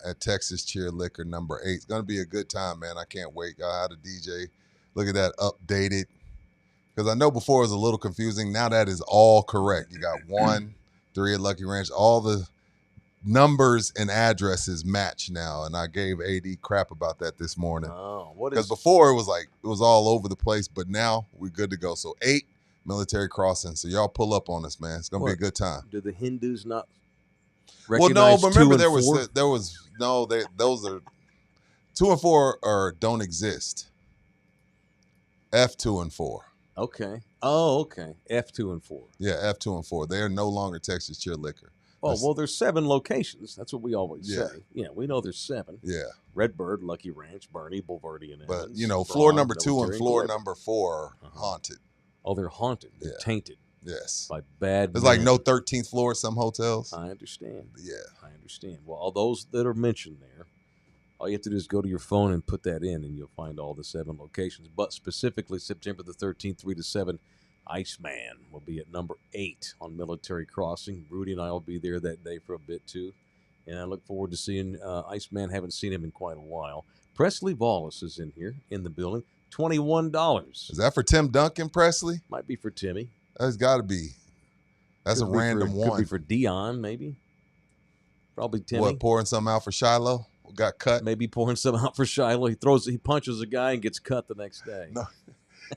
at Texas Cheer Liquor number 8. It's going to be a good time, man. I can't wait. I had a DJ. Look at that updated. Because I know before it was a little confusing. Now that is all correct. You got 1, 3 at Lucky Ranch. All the numbers and addresses match now. And I gave AD crap about that this morning.
Oh,
because before it was all over the place, but now we're good to go. So 8 Military Crossing. So y'all pull up on us, man. It's gonna be a good time.
Do the Hindus not
Well,
recognize
no, but remember
2 and 4?
those are 2 and 4 don't exist. F2 and 4.
Okay. Oh, okay. F2 and 4.
Yeah, F2 and 4. They are no longer Texas Cheer Liquor.
Oh, well, there's 7 locations. That's what we always
Yeah.
say. Yeah, we know there's 7.
Yeah.
Redbird, Lucky Ranch, Bernie, Boulevardian,
But,
Evans,
you know,
Braun,
floor number 2 and
Military,
floor
Gillette.
number 4 are haunted.
Oh, they're haunted. They're
Yeah.
tainted
Yes.
by bad
There's like
men.
no 13th floor at some hotels.
I understand.
Yeah.
I understand. Well, all those that are mentioned there, all you have to do is go to your phone and put that in, and you'll find all the 7 locations. But specifically, September the 13th, 3 to 7, Iceman will be at number 8 on Military Crossing. Rudy and I will be there that day for a bit, too. And I look forward to seeing Iceman. Haven't seen him in quite a while. Presley Wallace is in here, in the building. $21.
Is that for Tim Duncan, Presley?
Might be for Timmy.
That's got to be. That's
Could
a
be
random one.
Could be for Dion, maybe. Probably Timmy.
What, pouring something out for Shiloh? Got cut?
Maybe pouring some out for Shiloh. He punches a guy and gets cut the next day.
No.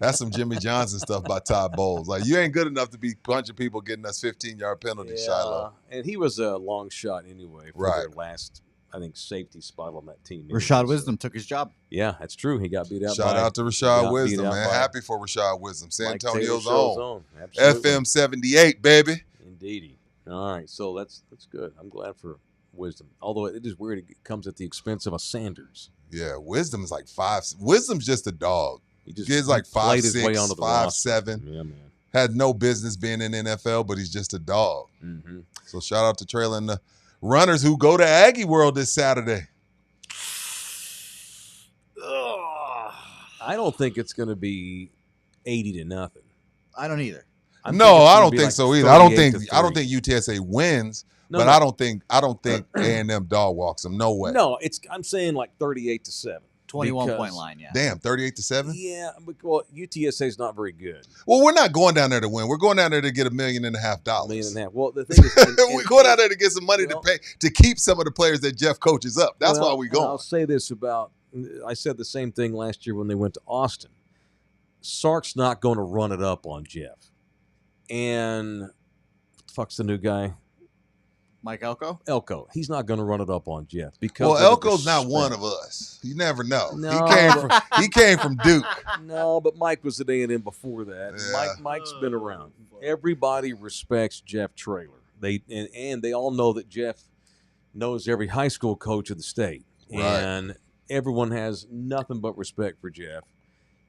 That's some Jimmy Johnson stuff by Todd Bowles. Like, you ain't good enough to be punching people getting us 15-yard penalties, Shiloh.
And he was a long shot anyway for their last I think, safety spot on that team.
Rashad Wisdom took his job.
Yeah, that's true. He got beat out.
Shout out to Rashad Wisdom, man. Happy for Rashad Wisdom. San Antonio's own. FM 78, baby.
Indeedy. All right, so that's good. I'm glad for Wisdom. Although it is weird, it comes at the expense of a Sanders.
Yeah, Wisdom is like 5. Wisdom's just a dog. He's like 5'6", 5'7".
Yeah, man.
Had no business being in the NFL, but he's just a dog.
Mm-hmm.
So shout out to trailing the runners who go to Aggie World this Saturday.
I don't think it's going to be 80-0.
I don't either.
I don't think so either. I don't think UTSA wins, but I don't think A&M dog walks them. No way.
No, I'm saying like 38-7.
21-point line, yeah.
Damn, 38-7?
Yeah, well, UTSA is not very good.
Well, we're not going down there to win. We're going down there to get $1.5 million. $1.5 million.
Well, the thing is,
we're going out there to get some money to pay to keep some of the players that Jeff coaches up. That's why we going.
I'll say this I said the same thing last year when they went to Austin. Sark's not going to run it up on Jeff. And what the fuck's the new guy?
Mike Elko?
Elko. He's not going to run it up on Jeff because.
Well, Elko's not one of us. You never know. No, he came from Duke.
No, but Mike was at A&M before that. Yeah. Mike's been around. Everybody respects Jeff Traylor. They all know that Jeff knows every high school coach of the state, right. And everyone has nothing but respect for Jeff.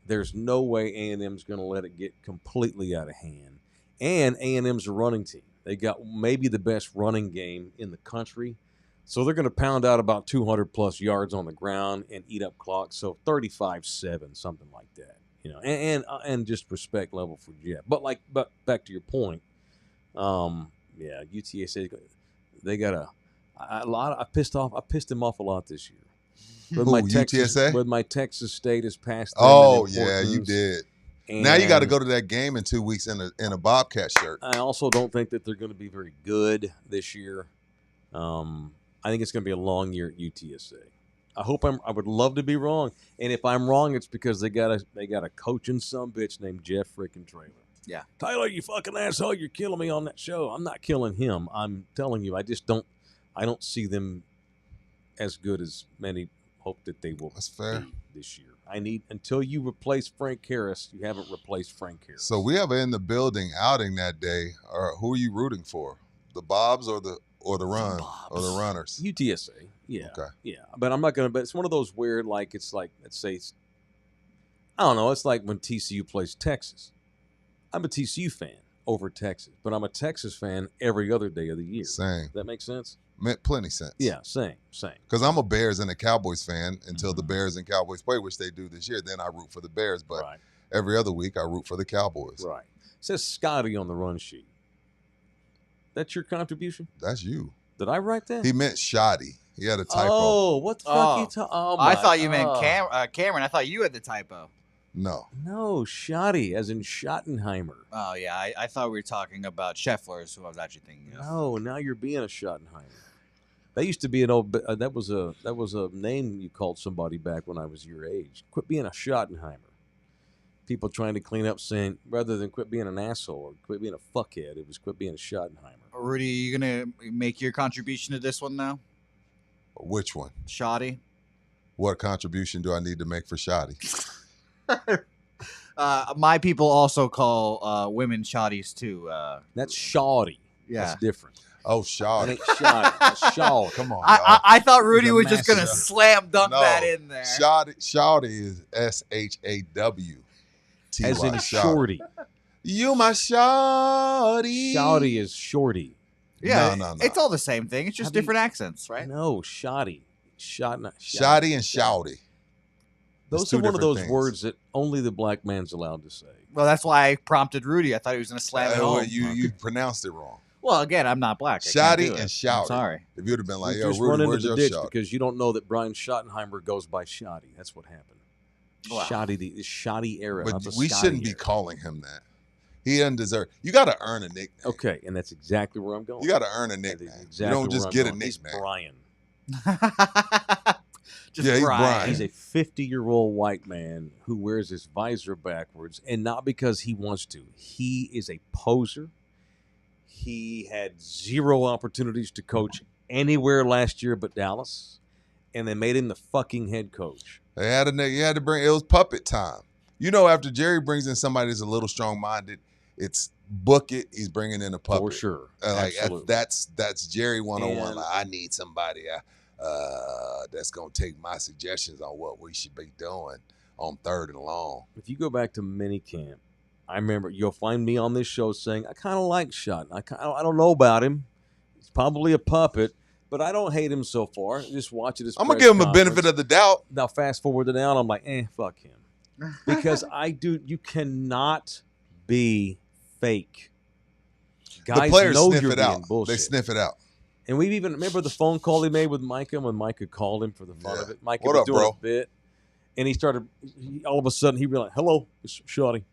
There's no way A&M's going to let it get completely out of hand. And A&M's a running team. They got maybe the best running game in the country. So they're going to pound out about 200-plus yards on the ground and eat up clocks. So 35-7, something like that. You know, and just respect level for Jeff. But back to your point, yeah, UTSA, they got a lot. I pissed him off a lot this year.
UTSA?
With my Texas State has passed.
Oh yeah, you did. And now you got to go to that game in 2 weeks in a Bobcat shirt.
I also don't think that they're going to be very good this year. I think it's going to be a long year at UTSA. I would love to be wrong, and if I'm wrong, it's because they got a coaching sumbitch named Jeff frickin' Traylor.
Yeah,
Tyler, you fucking asshole! You're killing me on that show. I'm not killing him. I'm telling you, I don't see them as good as many hope that they will.
That's fair.
Be this year. Until you replace Frank Harris, you haven't replaced Frank Harris.
So we have in the building outing that day. Who are you rooting for? The Bobs or the run or the runners?
UTSA. Yeah.
Okay.
Yeah. But I'm not gonna. But it's one of those weird, let's say, I don't know. It's like when TCU plays Texas. I'm a TCU fan over Texas, but I'm a Texas fan every other day of the year.
Same.
Does that make sense?
Plenty sense.
Yeah, same.
Because I'm a Bears and a Cowboys fan until the Bears and Cowboys play, which they do this year. Then I root for the Bears, but every other week I root for the Cowboys.
Right. It says Scotty on the run sheet. That's your contribution?
That's you.
Did I write that?
He meant shoddy. He had a typo.
Oh, what the fuck you talking? Oh,
I thought you meant Cameron. I thought you had the typo.
No,
shoddy, as in Schottenheimer.
Oh yeah, I thought we were talking about Scheffler's, who I was actually thinking of.
No, now you're being a Schottenheimer. That used to be an old. That was a name you called somebody back when I was your age. Quit being a Schottenheimer. People trying to clean up saying rather than quit being an asshole or quit being a fuckhead, it was quit being a Schottenheimer.
Rudy, you gonna make your contribution to this one now?
Which one?
Shoddy.
What contribution do I need to make for shoddy?
My people also call women shoddies too.
That's shoddy.
Yeah,
that's different.
Oh, shoddy.
That ain't shoddy. That's shoddy.
Come on.
I thought Rudy was just gonna slam dunk that in there.
Shoddy is SHAWTY.
As in shorty.
You my shorty.
Shorty is shorty.
Yeah, no. It's all the same thing. It's just different accents, right?
No, shoddy.
Shoddy and shouty.
Those are one of those words that only the black man's allowed to say.
Well, that's why I prompted Rudy. I thought he was going to slam it home.
You pronounced it wrong.
Well, again, I'm not black.
Shoddy and shouty.
Sorry.
If you'd have been like,
yo, Rudy, where's your shot? Because you don't know that Brian Schottenheimer goes by shoddy. That's what happened. Wow. Shoddy, the shoddy era.
But we shouldn't be calling him that. He doesn't deserve. You got to earn a nickname.
Okay, and that's exactly where I'm going.
You got to earn a nickname. Exactly, you don't just get a nickname.
He's Brian.
He's Brian.
He's a 50-year-old white man who wears his visor backwards, and not because he wants to. He is a poser. He had zero opportunities to coach anywhere last year but Dallas, and they made him the fucking head coach.
You had to bring. It was puppet time. After Jerry brings in somebody that's a little strong-minded, it's book it. He's bringing in a puppet
For sure.
Absolutely. That's Jerry 101.
And
like, I need somebody that's gonna take my suggestions on what we should be doing on 3rd and long.
If you go back to minicamp, I remember you'll find me on this show saying I kind of like Shot. I don't know about him. He's probably a puppet, but I don't hate him so far. Just watch it.
I'm gonna give him a benefit of the doubt.
Now fast forward to now, I'm like, fuck him, because you cannot be fake. Guys
The players
know
sniff
you're
it
being
out.
bullshit.
They sniff it out.
And we even remember the phone call he made with Micah when Micah called him for the fun of it. Micah
What
was
up,
doing
bro?
a bit, and all of a sudden he realized, "Hello, it's Shotty.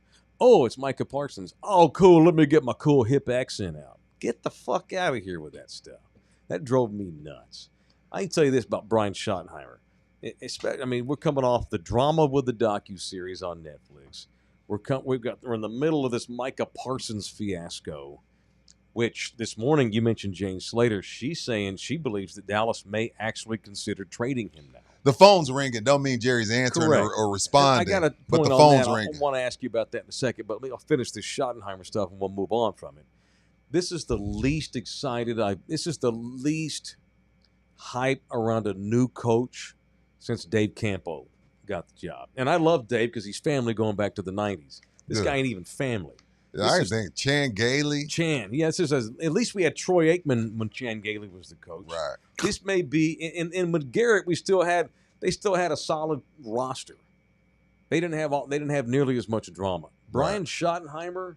Oh, it's Micah Parsons. Oh, cool. Let me get my cool hip accent out. Get the fuck out of here with that stuff." That drove me nuts. I can tell you this about Brian Schottenheimer. We're coming off the drama with the docuseries on Netflix. We're in the middle of this Micah Parsons fiasco, which this morning you mentioned Jane Slater. She's saying she believes that Dallas may actually consider trading him now.
The phone's ringing. Don't mean Jerry's answering or responding.
I got a
but
point
the
on
phone's
that.
ringing.
I want to ask you about that in a second, but I'll finish this Schottenheimer stuff and we'll move on from it. This is the least excited this is the least hype around a new coach since Dave Campo got the job. And I love Dave because he's family going back to the 90s. This guy ain't even family.
I think Chan Gailey.
Yes, at least we had Troy Aikman when Chan Gailey was the coach.
Right.
This may be, and with Garrett, they still had a solid roster. They didn't have nearly as much drama. Brian Schottenheimer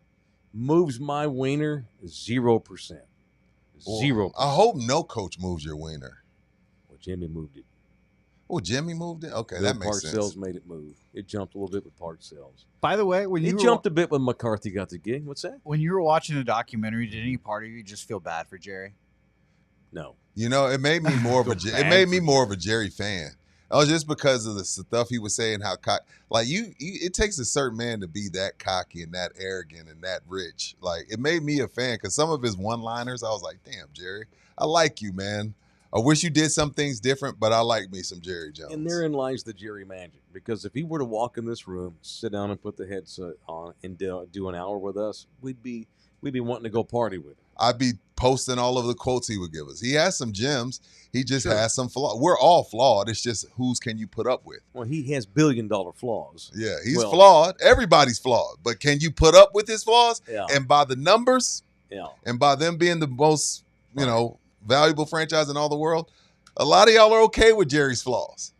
moves my wiener 0%. 0%.
I hope no coach moves your wiener.
Well, Jimmy moved it.
Oh, Jimmy moved it? Okay,
Bill
that makes
Parcells
sense.
made it move. It jumped a little bit with Parcells.
By the way,
It jumped a bit when McCarthy got the gig. What's that?
when you were watching the documentary, did any part of you just feel bad for Jerry?
No.
It made me more of a Jerry fan. Oh, just because of the stuff he was saying, how it takes a certain man to be that cocky and that arrogant and that rich. Like, it made me a fan because some of his one-liners, I was like, damn, Jerry, I like you, man. I wish you did some things different, but I like me some Jerry Jones.
And therein lies the Jerry magic. Because if he were to walk in this room, sit down and put the headset on and do an hour with us, we'd be wanting to go party with him.
I'd be posting all of the quotes he would give us. He has some gems. He just has some flaws. We're all flawed. It's just whose can you put up with?
Well, he has billion-dollar flaws.
Yeah, he's flawed. Everybody's flawed. But can you put up with his flaws?
Yeah.
And by the numbers, and by them being the most, valuable franchise in all the world, a lot of y'all are okay with Jerry's flaws.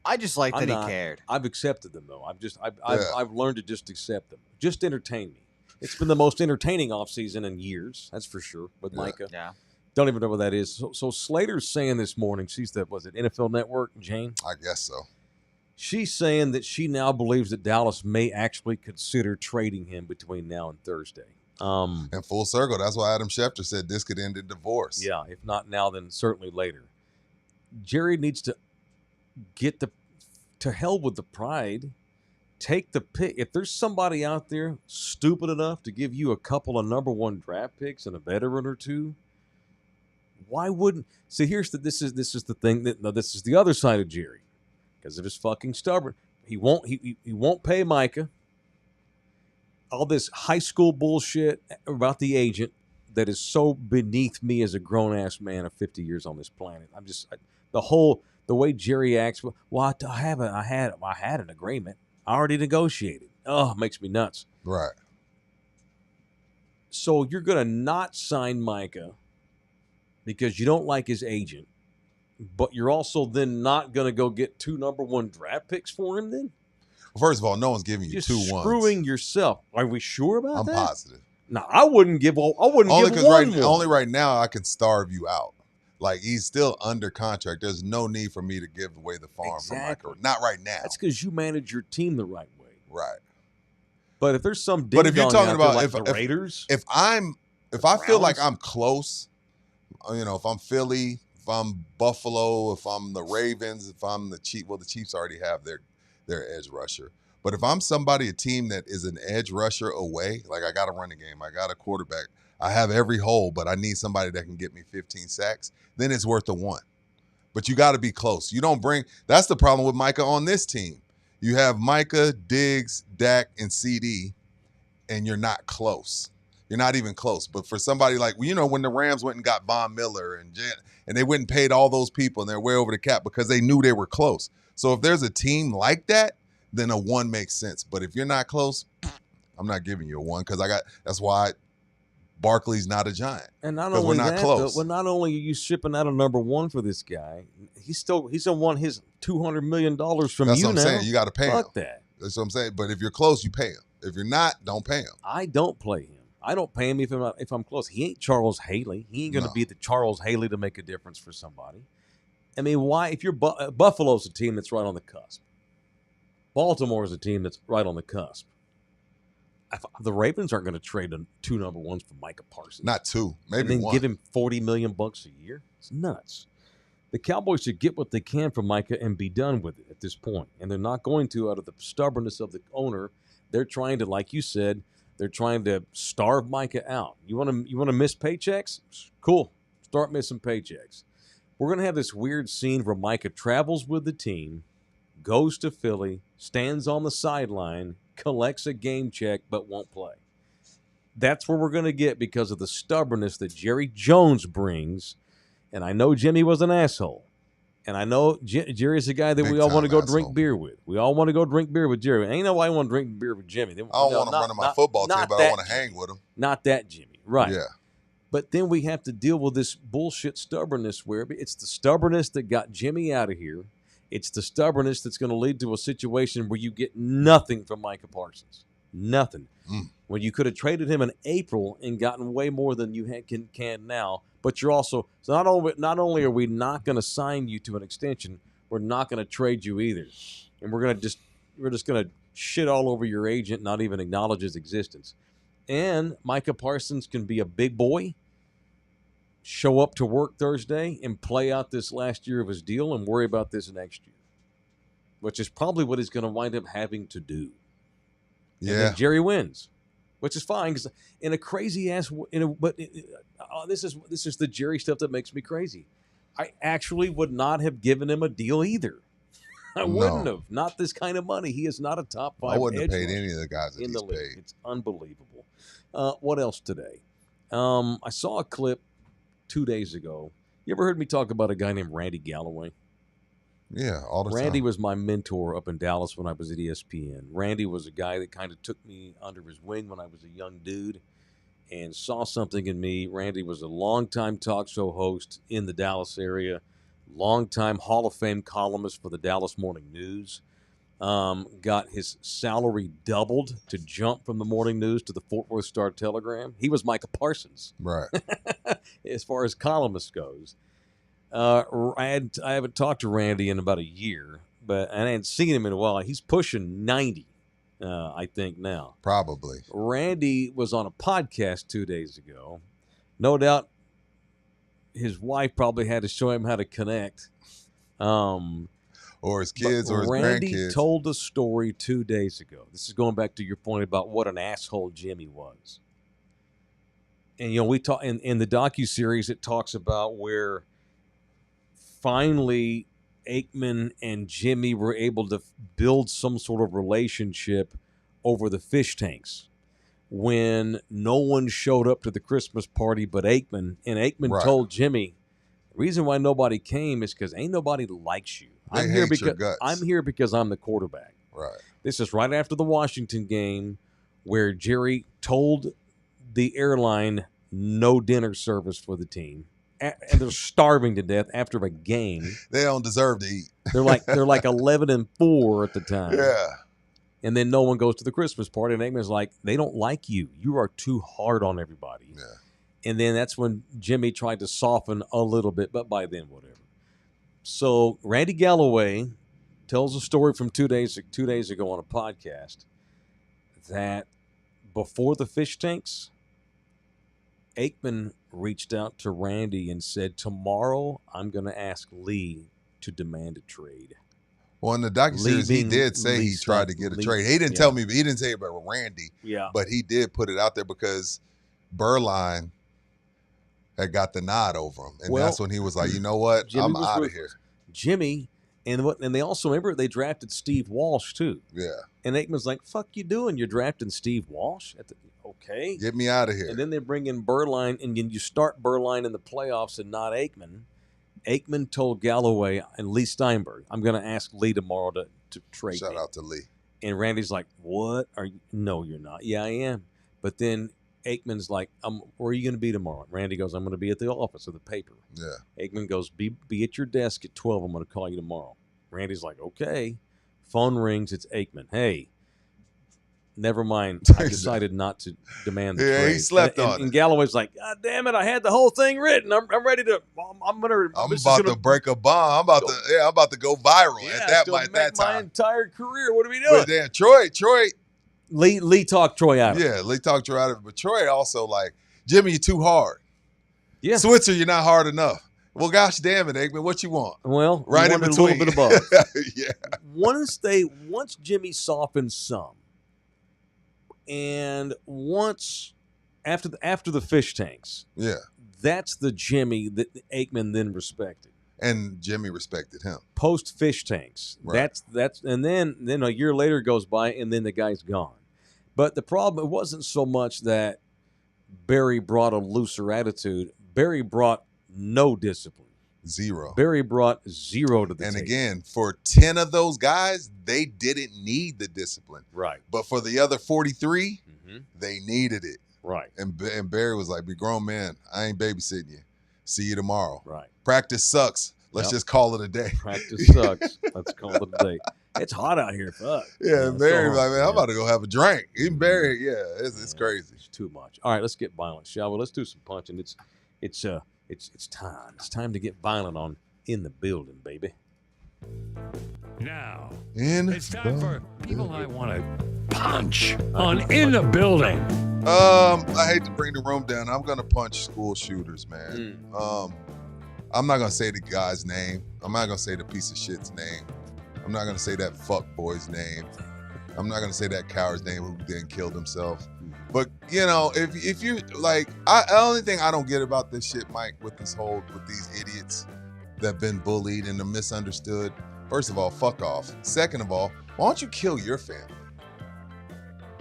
I just like that he cared.
I've accepted them, though. I've learned to just accept them. Just entertain me. It's been the most entertaining offseason in years, that's for sure, with Micah.
Yeah.
Don't even know what that is. So Slater's saying this morning, was it NFL Network, Jane?
I guess so.
She's saying that she now believes that Dallas may actually consider trading him between now and Thursday.
And full circle, that's why Adam Schefter said this could end in divorce.
Yeah, if not now, then certainly later. Jerry needs to get to hell with the pride. Take the pick. If there's somebody out there stupid enough to give you a couple of number one draft picks and a veteran or two, why wouldn't? See, this is the thing this is the other side of Jerry, because of his fucking stubborn. He won't pay Micah. All this high school bullshit about the agent that is so beneath me as a grown ass man of 50 years on this planet. The way Jerry acts. Well, I had an agreement. I already negotiated. Oh, it makes me nuts.
Right.
So you're going to not sign Micah because you don't like his agent, but you're also then not going to go get 2 number one draft picks for him then?
Well, first of all, no one's giving you
Just
2 ones.
Screwing yourself. Are we sure about that?
I'm positive.
No, I wouldn't give one.
Only right now I can starve you out. Like, he's still under contract. There's no need for me to give away the farm for Micah. Not right now.
That's because you manage your team the right way.
Right.
But if there's some
But if you're talking about
the Raiders,
if I feel like I'm close, if I'm Philly, if I'm Buffalo, if I'm the Ravens, if I'm the Chiefs, well, the Chiefs already have their edge rusher. But if I'm a team that is an edge rusher away, like I got to run the game, I got a quarterback, I have every hole, but I need somebody that can get me 15 sacks, then it's worth a one. But you got to be close. You don't bring – that's the problem with Micah on this team. You have Micah, Diggs, Dak, and CD, and you're not close. You're not even close. But for somebody like, you know, when the Rams went and got Von Miller and they went and paid all those people and they're way over the cap because they knew they were close. So if there's a team like that, then a one makes sense. But if you're not close, I'm not giving you a one because that's why Barkley's not a Giant.
And not only
we're not
that,
close.
well, not only are you shipping out a number one for this guy, he's gonna want his $200 million from
That's
you
what I'm
now.
saying. You got to pay him.
Fuck that.
That's what I'm saying. But if you're close, you pay him. If you're not, don't pay him.
I don't play him. I don't pay him if I'm close. He ain't Charles Haley. He ain't going to be the Charles Haley to make a difference for somebody. I mean, why? If you're Buffalo's a team that's right on the cusp. Baltimore is a team that's right on the cusp. The Ravens aren't going to trade 2 number ones for Micah Parsons.
Not 2, maybe
and then
1.
give him $40 million a year. It's nuts. The Cowboys should get what they can from Micah and be done with it at this point. And they're not going to out of the stubbornness of the owner. They're trying to, like you said, they're trying to starve Micah out. You want to miss paychecks? Cool. Start missing paychecks. We're going to have this weird scene where Micah travels with the team, goes to Philly, stands on the sideline, collects a game check, but won't play. That's where we're going to get because of the stubbornness that Jerry Jones brings. And I know Jimmy was an asshole. And I know Jerry's the guy that we all want to go drink beer with. We all want to go drink beer with Jerry. Ain't nobody want to drink beer with Jimmy.
I don't want him running my football team, but I want to hang with him.
Not that Jimmy. Right.
Yeah.
But then we have to deal with this bullshit stubbornness where it's the stubbornness that got Jimmy out of here. It's the stubbornness that's going to lead to a situation where you get nothing from Micah Parsons. Nothing. When you could have traded him in April and gotten way more than you can now. But you're also – so not only are we not going to sign you to an extension, we're not going to trade you either. And we're just going to shit all over your agent, not even acknowledge his existence. And Micah Parsons can be a big boy, show up to work Thursday, and play out this last year of his deal and worry about this next year, which is probably what he's going to wind up having to do.
Yeah.
And then Jerry wins, which is fine because in a crazy ass this is the Jerry stuff that makes me crazy. I actually would not have given him a deal either. I wouldn't have. Not this kind of money. He is not a top 5
I wouldn't have
edge
paid any of the guys that
in the
he's
league.
paid.
It's unbelievable. What else today? I saw a clip 2 days ago. You ever heard me talk about a guy named Randy Galloway?
Yeah, all the time.
Randy was my mentor up in Dallas when I was at ESPN. Randy was a guy that kind of took me under his wing when I was a young dude and saw something in me. Randy was a longtime talk show host in the Dallas area, longtime Hall of Fame columnist for the Dallas Morning News. Got his salary doubled to jump from the Morning News to the Fort Worth Star-Telegram. He was Micah Parsons.
Right.
As far as columnist goes. I haven't talked to Randy in about a year, but I hadn't seen him in a while. He's pushing 90, I think now.
Probably.
Randy was on a podcast 2 days ago. No doubt his wife probably had to show him how to connect.
Or his kids or his
Randy
grandkids.
told a story 2 days ago. This is going back to your point about what an asshole Jimmy was. And, we talk in the docuseries, it talks about where finally Aikman and Jimmy were able to build some sort of relationship over the fish tanks when no one showed up to the Christmas party but Aikman. And Aikman told Jimmy, the reason why nobody came is because ain't nobody likes you. I'm here because I'm the quarterback.
Right.
This is right after the Washington game where Jerry told the airline no dinner service for the team. And they're starving to death after a game.
They don't deserve to eat.
They're like 11-4 at the time.
Yeah.
And then no one goes to the Christmas party, and Aikman's like, they don't like you. You are too hard on everybody.
Yeah.
And then that's when Jimmy tried to soften a little bit, but by then, whatever. So Randy Galloway tells a story from 2 days ago on a podcast that before the fish tanks, Aikman reached out to Randy and said, tomorrow I'm going to ask Lee to demand a trade.
Well, in the docuseries, he did say he tried to get a trade. He didn't tell me, but he didn't say it about Randy.
Yeah.
But he did put it out there because Berline had got the nod over him. And that's when he was like, you know what?
Jimmy
I'm out of here.
Jimmy, and they also, remember, they drafted Steve Walsh, too.
Yeah.
And Aikman's like, fuck you doing? You're drafting Steve Walsh? Okay.
Get me out of here.
And then they bring in Berline, and you start Berline in the playoffs and not Aikman. Aikman told Galloway and Lee Steinberg, I'm going to ask Lee tomorrow to trade
Shout
me.
out to Lee.
And Randy's like, what? Are you? No, you're not. Yeah, I am. But then Aikman's like, where are you going to be tomorrow? Randy goes, I'm going to be at the office of the paper. Yeah. Aikman goes, be at your desk at 12. I'm going to call you tomorrow. Randy's like, okay. Phone rings. It's Aikman. Hey, never mind. I decided not to demand the trade.
He slept on it.
And Galloway's like, God damn it. I had the whole thing written. I'm ready to, I'm
about to break a bomb. I'm about to go viral at that time.
My entire career. What are we doing?
But then Troy.
Lee talked Troy out of it.
Yeah, Lee talked Troy out of it. But Troy also like, Jimmy, you're too hard.
Yeah.
Switzer, you're not hard enough. Well, gosh damn it, Aikman, what you want?
Well,
right in between.
A little bit above.
Yeah.
Once Jimmy softened some, and once after the fish tanks, that's the Jimmy that Aikman then respected.
And Jimmy respected him.
Post fish tanks.
Right.
That's and then a year later goes by and then the guy's gone. But the problem, it wasn't so much that Barry brought a looser attitude. Barry brought no discipline.
Zero.
Barry brought zero to the table.
And again, for 10 of those guys, they didn't need the discipline.
Right.
But for the other 43, they needed it.
Right.
And Barry was like, be grown man. I ain't babysitting you. See you tomorrow.
Right.
Practice sucks. Let's just call it a day.
Practice sucks. Let's call it a day. It's hot out here. Fuck.
Yeah, and Barry was like, man, I'm about to go have a drink. Even Barry, it's crazy.
It's too much. All right, let's get violent, shall we? Let's do some punching. It's time. It's time to get violent on In the Building, baby.
Now, it's time for people I want to punch on In the Building.
I hate to bring the room down. I'm gonna punch school shooters, man. I'm not gonna say the guy's name. I'm not gonna say the piece of shit's name. I'm not gonna say that fuck boy's name. I'm not gonna say that coward's name who then killed himself. But you know, if you like, the only thing I don't get about this shit, Mike, with these idiots that've been bullied and are misunderstood. First of all, fuck off. Second of all, why don't you kill your family?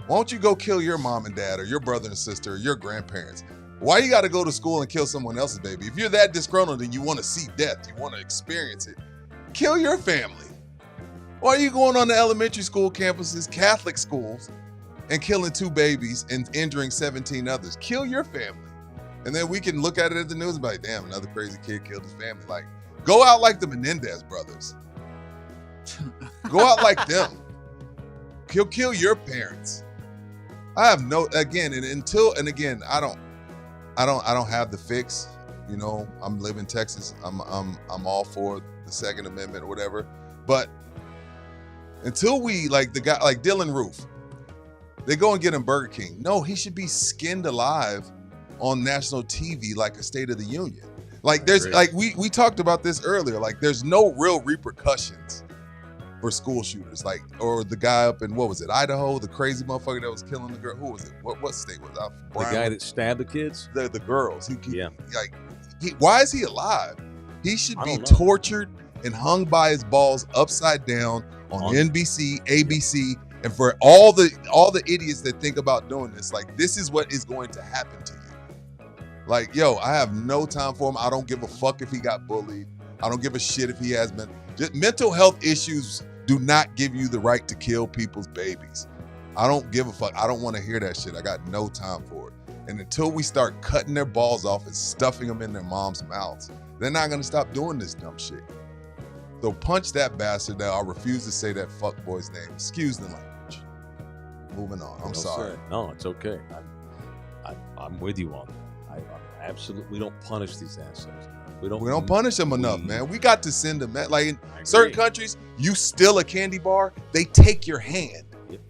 Why don't you go kill your mom and dad or your brother and sister or your grandparents? Why you got to go to school and kill someone else's baby? If you're that disgruntled and you want to see death, you want to experience it, kill your family. Why are you going on the elementary school campuses, Catholic schools, and killing 2 babies and injuring 17 others? Kill your family. And then we can look at it at the news and be like, damn, another crazy kid killed his family. Like, go out like the Menendez brothers. Go out like them. Kill your parents. I have I don't have the fix. You know, I'm living in Texas. I'm all for the Second Amendment or whatever. But until we, like the guy, like Dylan Roof, they go and get him Burger King. No, he should be skinned alive on national TV like a State of the Union. Like we talked about this earlier. Like there's no real repercussions for school shooters. Like, or the guy up in, what was it, Idaho, the crazy motherfucker that was killing the girl. Who was it? What state was it?
The guy that stabbed the kids?
The girls. Why is he alive? He should be tortured and hung by his balls upside down on NBC, ABC, and for all the idiots that think about doing this, like, this is what is going to happen to you. Like, yo, I have no time for him. I don't give a fuck if he got bullied. I don't give a shit if he has been. Just mental health issues do not give you the right to kill people's babies. I don't give a fuck. I don't want to hear that shit. I got no time for it. And until we start cutting their balls off and stuffing them in their mom's mouths, they're not going to stop doing this dumb shit. So punch that bastard down. I refuse to say that fuck boy's name. Excuse the language. Moving on. I'm sorry.
No, it's okay. I'm with you on that. I absolutely, we don't punish these assholes. We don't
punish them enough, man. We got to send them. Like in certain countries, you steal a candy bar, they take your hand. Yep.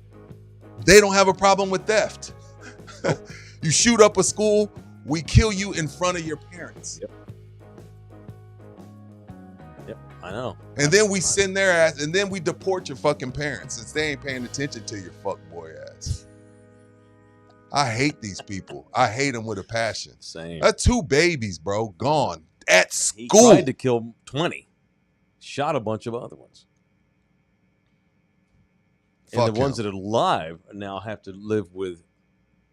They don't have a problem with theft. You shoot up a school, we kill you in front of your parents.
Yep, I know.
And then we send their ass, and then we deport your fucking parents since they ain't paying attention to your fuck boy ass. I hate these people. I hate them with a passion.
Same.
That's 2 babies, bro, gone at school.
He tried to kill 20. Shot a bunch of other ones.
Fuck
and the ones
him.
that are alive now have to live with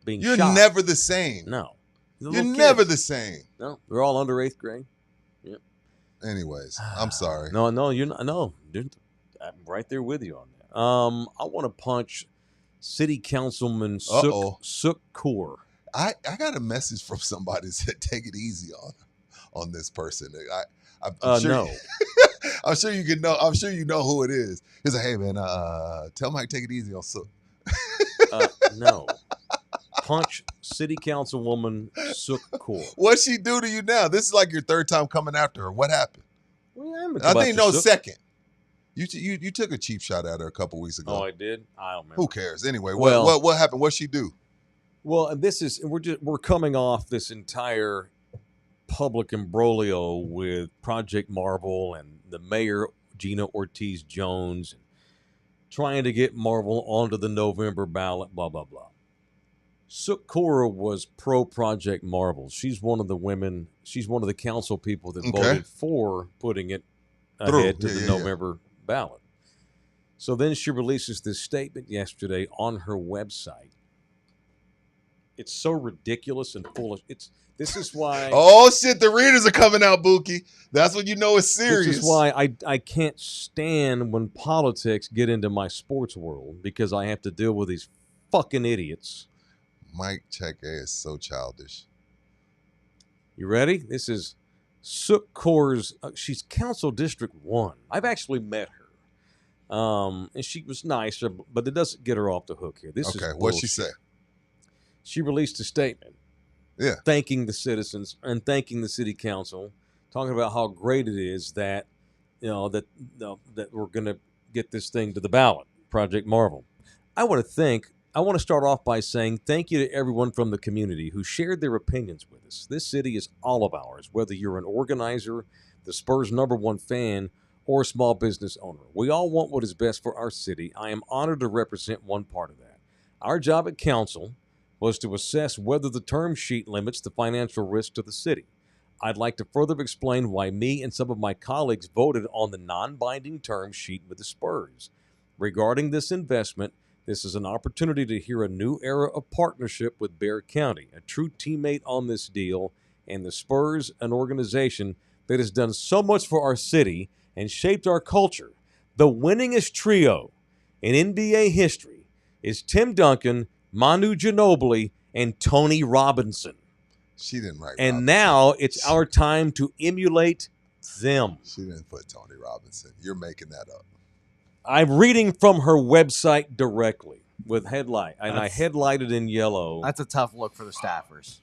being
You're
shot.
never the same.
No.
You're never the same.
No, they're all under 8th grade. Yep.
Anyways, I'm sorry.
No, you're not. No, dude, I'm right there with you on that. I want to punch City Councilman Sook Kaur.
I got a message from somebody that said take it easy on this person. I'm sure
no.
I'm sure you can know. I'm sure you know who it is. He's like, hey man, tell Mike take it easy on Sook.
No. Punch City Councilwoman Sook Kaur.
What'd she do to you now? This is like your 3rd time coming after her. What happened?
Well,
I think second. You took a cheap shot at her a couple weeks ago.
Oh, I did. I don't remember.
Who cares? Anyway,
Well,
what happened? What'd she do?
Well, we're coming off this entire public imbroglio with Project Marvel and the mayor Gina Ortiz Jones and trying to get Marvel onto the November ballot. Blah blah blah. Sook Kaur was pro Project Marvel. She's one of the women. She's one of the council people that voted for putting it ahead to the November ballot. So then she releases this statement yesterday on her website. It's so ridiculous and foolish. This is why.
Oh shit! The readers are coming out, Buki. That's when you know it's serious.
This is why I can't stand when politics get into my sports world because I have to deal with these fucking idiots.
Mike Cheque is so childish.
You ready? This is Sook Kaur's. She's Council District 1. I've actually met her. And she was nice, but it doesn't get her off the hook here. This is
what'd she say?
She released a statement.
Yeah.
Thanking the citizens and thanking the city council, talking about how great it is that, that we're going to get this thing to the ballot, Project Marvel. I want to start off by saying thank you to everyone from the community who shared their opinions with us. This city is all of ours, whether you're an organizer, the Spurs' #1 fan, or a small business owner. We all want what is best for our city. I am honored to represent one part of that. Our job at council was to assess whether the term sheet limits the financial risk to the city. I'd like to further explain why me and some of my colleagues voted on the non-binding term sheet with the Spurs. Regarding this investment, this is an opportunity to hear a new era of partnership with Bexar County, a true teammate on this deal, and the Spurs, an organization that has done so much for our city and shaped our culture. The winningest trio in NBA history is Tim Duncan, Manu Ginobili, and Tony Robinson.
She didn't write
And
Robinson.
now it's our time to emulate them.
She didn't put Tony Robinson. You're making that up.
I'm reading from her website directly with headlight, and I headlighted in yellow.
That's a tough look for the staffers.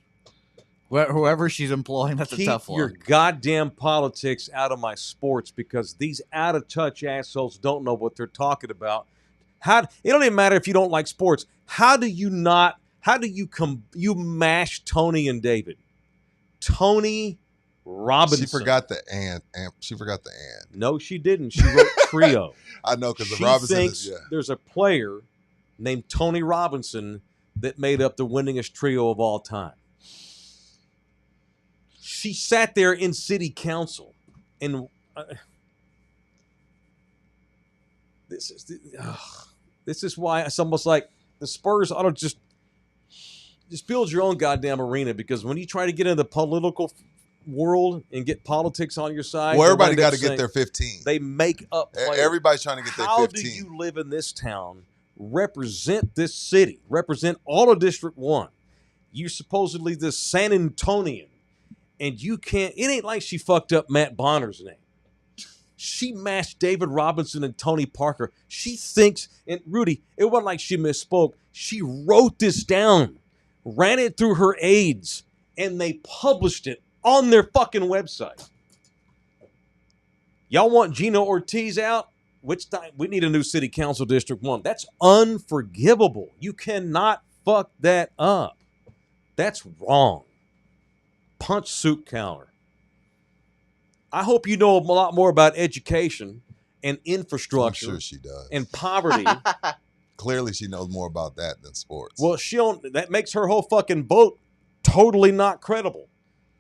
Whoever she's employing, that's a tough
Keep your
look.
goddamn politics out of my sports because these out-of-touch assholes don't know what they're talking about. It don't even matter if you don't like sports. How do you mash Tony and David? Tony Robinson.
She forgot the and. She forgot the and.
No, she didn't. She wrote trio.
I know because the
She
Robinson
thinks
is
there's a player named Tony Robinson that made up the winningest trio of all time. She sat there in city council, and this is why it's almost like the Spurs ought to just build your own goddamn arena because when you try to get into the political world and get politics on your side,
well, everybody got to get their 15.
They make up players.
Everybody's trying to get their 15.
How do you live in this town, represent this city, represent all of District 1? You supposedly this San Antonian, and you can't. It ain't like she fucked up Matt Bonner's name. She matched David Robinson and Tony Parker. She thinks, and Rudy, it wasn't like she misspoke. She wrote this down, ran it through her aides, and they published it on their fucking website. Y'all want Gina Ortiz out? Which time? We need a new city council District 1. That's unforgivable. You cannot fuck that up. That's wrong. Punch Sook Kaur. I hope you know a lot more about education and infrastructure.
I'm sure she does.
And poverty
Clearly, she knows more about that than sports.
Well, that makes her whole fucking vote totally not credible.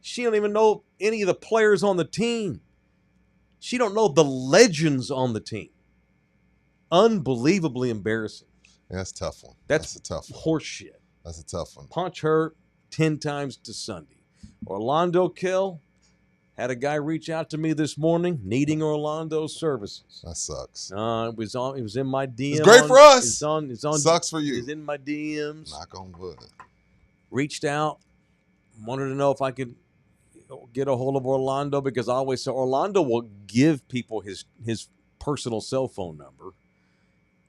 She don't even know any of the players on the team. She don't know the legends on the team. Unbelievably embarrassing.
Yeah, that's a tough one.
That's
a tough one.
Horseshit.
That's a tough one.
Punch her 10 times to Sunday. Orlando Kill had a guy reach out to me this morning needing Orlando's services.
That sucks.
It was in my DM.
It's great for us.
It's on.
Sucks for you.
It's in my DMs.
Knock on wood.
Reached out, wanted to know if I could get a hold of Orlando, because I always say Orlando will give people his personal cell phone number.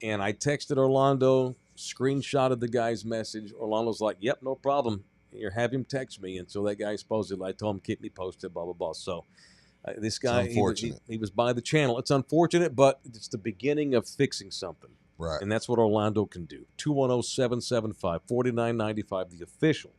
And I texted Orlando, screenshotted the guy's message. Orlando's like, "Yep, no problem. Here, have him text me." And so that guy supposedly, I told him, keep me posted, blah, blah, blah. So this guy, he was by the channel. It's unfortunate, but it's the beginning of fixing something.
Right.
And that's what Orlando can do. 210-775-4995, the official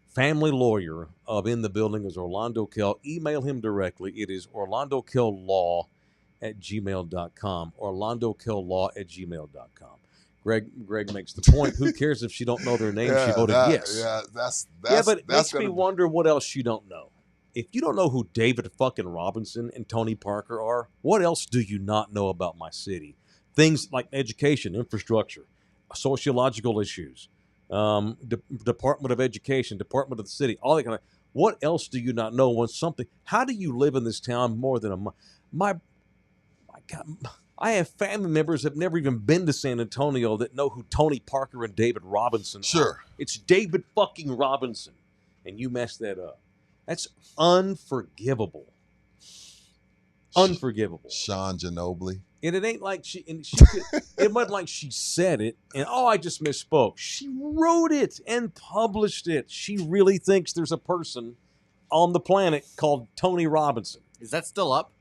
family lawyer of In the Building is Orlando Kell. Email him directly. It is orlandokilllaw@gmail.com. orlandokilllaw@gmail.com. Greg makes the point. Who cares if she don't know their name? She voted yes.
Yeah, but
it makes me wonder what else you don't know. If you don't know who David fucking Robinson and Tony Parker are, what else do you not know about my city? Things like education, infrastructure, sociological issues, Department of Education, Department of the City, all that kind of. What else do you not know? When something? How do you live in this town more than a month? My God. I have family members that have never even been to San Antonio that know who Tony Parker and David Robinson are. It's David fucking Robinson. And you messed that up. That's unforgivable. Unforgivable.
Sean Ginobili.
And it ain't like it wasn't like she said it and, I just misspoke. She wrote it and published it. She really thinks there's a person on the planet called Tony Robinson.
Is that still up?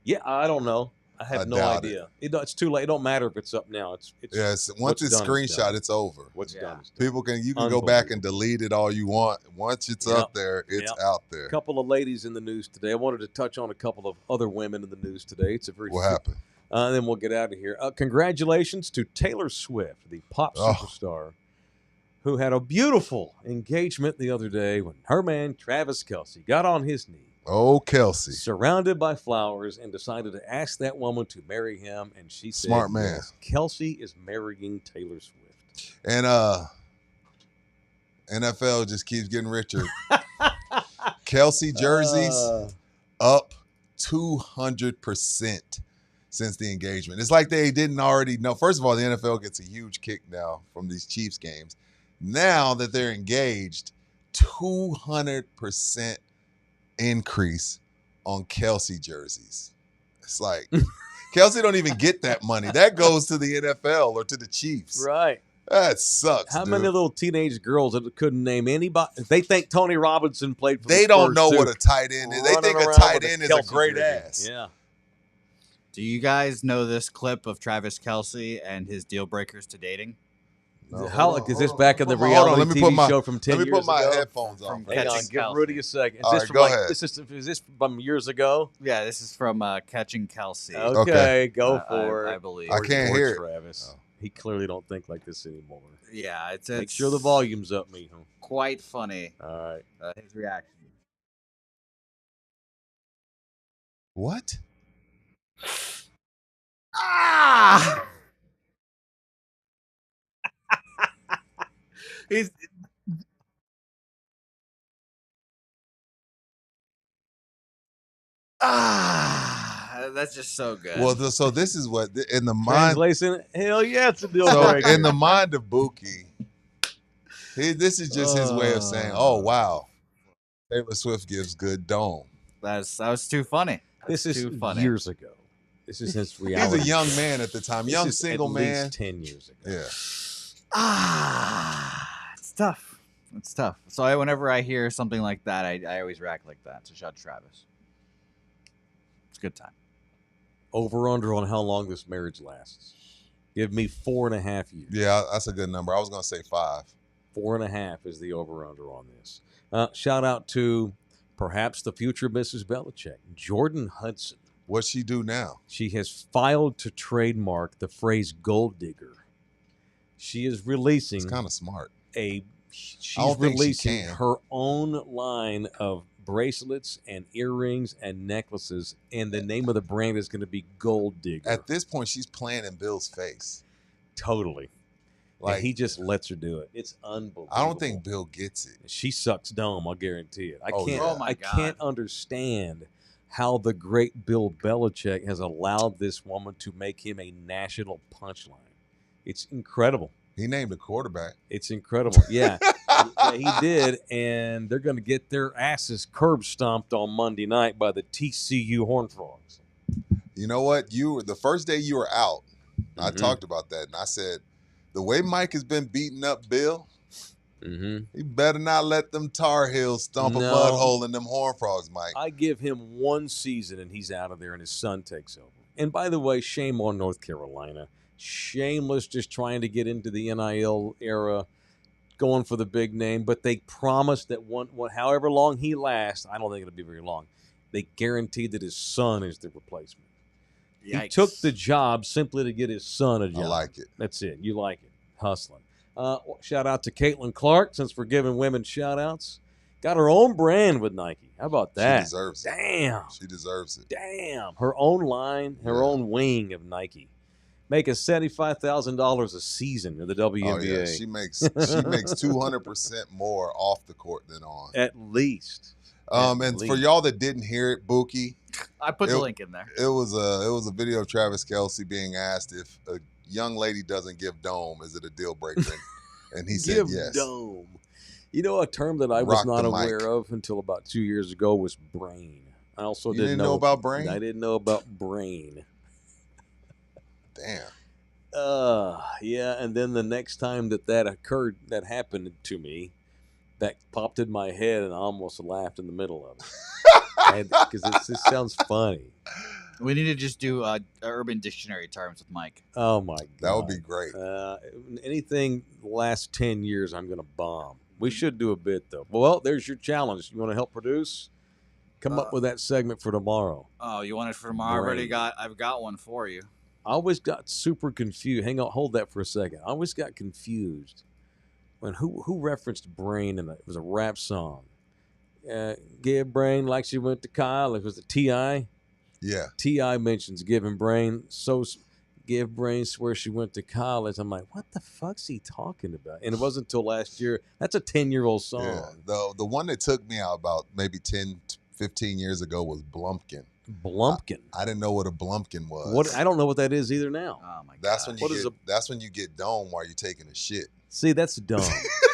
Yeah, I don't know. I have no idea. It's too late. It don't matter if it's up now.
Once it's screenshot, it's over.
What's done is done.
People you can go back and delete it all you want. Once it's up there, it's out there.
A couple of ladies in the news today. I wanted to touch on a couple of other women in the news today. It's a very
what happened?
Then we'll get out of here. Congratulations to Taylor Swift, the pop superstar, who had a beautiful engagement the other day when her man Travis Kelce got on his knee.
Oh, Kelce.
Surrounded by flowers, and decided to ask that woman to marry him. And she said,
"Smart man."
Yes, Kelce is marrying Taylor Swift.
And NFL just keeps getting richer. Kelce jerseys up 200% since the engagement. It's like they didn't already know. First of all, the NFL gets a huge kick now from these Chiefs games. Now that they're engaged, 200% increase on Kelce jerseys. It's like Kelce don't even get that money. That goes to the NFL or to the Chiefs.
Right.
That sucks.
How many little teenage girls that couldn't name anybody? They think Tony Robinson played for
They don't know what a tight end is. They think a tight end is a great ass.
Yeah.
Do you guys know this clip of Travis Kelce and his deal breakers to dating?
No,
How is this back in the reality TV show from 10 years ago?
Let me put my headphones on.
Hang on, give Rudy a second.
All right, go ahead.
Is this from years ago?
Yeah, this is from Catching Kelce.
Okay, go for it.
I believe.
I can't hear it.
Travis. He clearly don't think like this anymore.
Yeah, it's
Make sure the volume's up, mijo.
Quite funny.
All right.
His reaction.
What?
Ah! He's that's just so good.
Well, so this is what in the mind.
Translation, hell yeah, it's a deal
So
breaker.
in the mind of Buki, this is just his way of saying, "Oh wow, Taylor Swift gives good dome."
That was too funny.
This is
too funny.
years ago. This is his reality.
He's a young man at the time,
This
young
is
single
at
man.
least 10 years ago.
Yeah.
It's tough. It's tough. So whenever I hear something like that, I always react like that. So shout out to Travis. It's a good time.
Over under on how long this marriage lasts. Give me 4.5 years.
Yeah, that's a good number. I was gonna say 5.
4.5 is the over under on this. Shout out to perhaps the future Mrs. Belichick, Jordan Hudson.
What's she do now?
She has filed to trademark the phrase gold digger She is releasing
It's kind of smart.
she's
don't think she
releasing
can.
her own line of bracelets and earrings and necklaces, and the name of the brand is going to be Gold Digger.
At this point, she's playing in Bill's face.
Totally.
Like,
and he just lets her do it. It's unbelievable.
I don't think Bill gets it.
She sucks dome, I'll guarantee it. I
Oh,
can't
yeah.
Oh, my
I
God.
can't understand how the great Bill Belichick has allowed this woman to make him a national punchline. It's incredible.
He named a quarterback.
It's incredible. Yeah. Yeah, he did, and they're going to get their asses curb stomped on Monday night by the TCU Horned Frogs.
You know what? The first day you were out, I
Mhm.
talked about that, and I said, the way Mike has been beating up Bill, he better not let them Tar Heels stomp a
No.
mud hole in them Horned Frogs, Mike.
I give him one season, and he's out of there, and his son takes over. And by the way, shame on North Carolina. Shameless, just trying to get into the NIL era, going for the big name. But they promised that however long he lasts, I don't think it'll be very long, they guaranteed that his son is the replacement. He
Yikes.
took the job simply to get his son a job.
I like it.
That's it. You like it. Hustling. Shout out to Caitlin Clark, since we're giving women shout outs. Got her own brand with Nike. How about that?
She deserves it.
Damn.
She deserves it.
Damn. Her own line, her
Yeah.
own wing of Nike. Making $75,000 a season in the WNBA.
Oh yeah, she makes 200% more off the court than on.
At least.
And
At
for
least.
y'all that didn't hear it, Buki,
I put the link in there.
it was a video of Travis Kelce being asked if a young lady doesn't give dome, is it a deal breaker? And he said
Give
yes.
dome. You know, a term that I was
Rock
not
the
aware
mic.
of until about 2 years ago was brain. I also
You didn't know about brain?
I didn't know about brain.
Damn.
Yeah, and then the next time that happened to me, that popped in my head, and I almost laughed in the middle of it because it just sounds funny.
We need to just do Urban Dictionary terms with Mike.
Oh my god,
That would be great.
Anything the last 10 years, I'm gonna bomb. We should do a bit though. Well, there's your challenge. You want to help produce? Come up with that segment for tomorrow.
Oh, you want it for tomorrow? I've got one for you.
I always got super confused. Hang on, hold that for a second. I always got confused when who referenced brain in it was a rap song. Give brain like she went to college. Was it T.I.?
Yeah.
T.I. mentions giving brain. Give brain swear she went to college. I'm like, what the fuck's he talking about? And it wasn't until last year. That's a 10-year-old song.
Yeah. The one that took me out about maybe 10, 15 years ago was Blumpkin.
Blumpkin.
I didn't know what a Blumpkin was.
What? I don't know what that is either now.
Oh my god.
That's when you get dome while you're taking a shit.
See, that's dumb.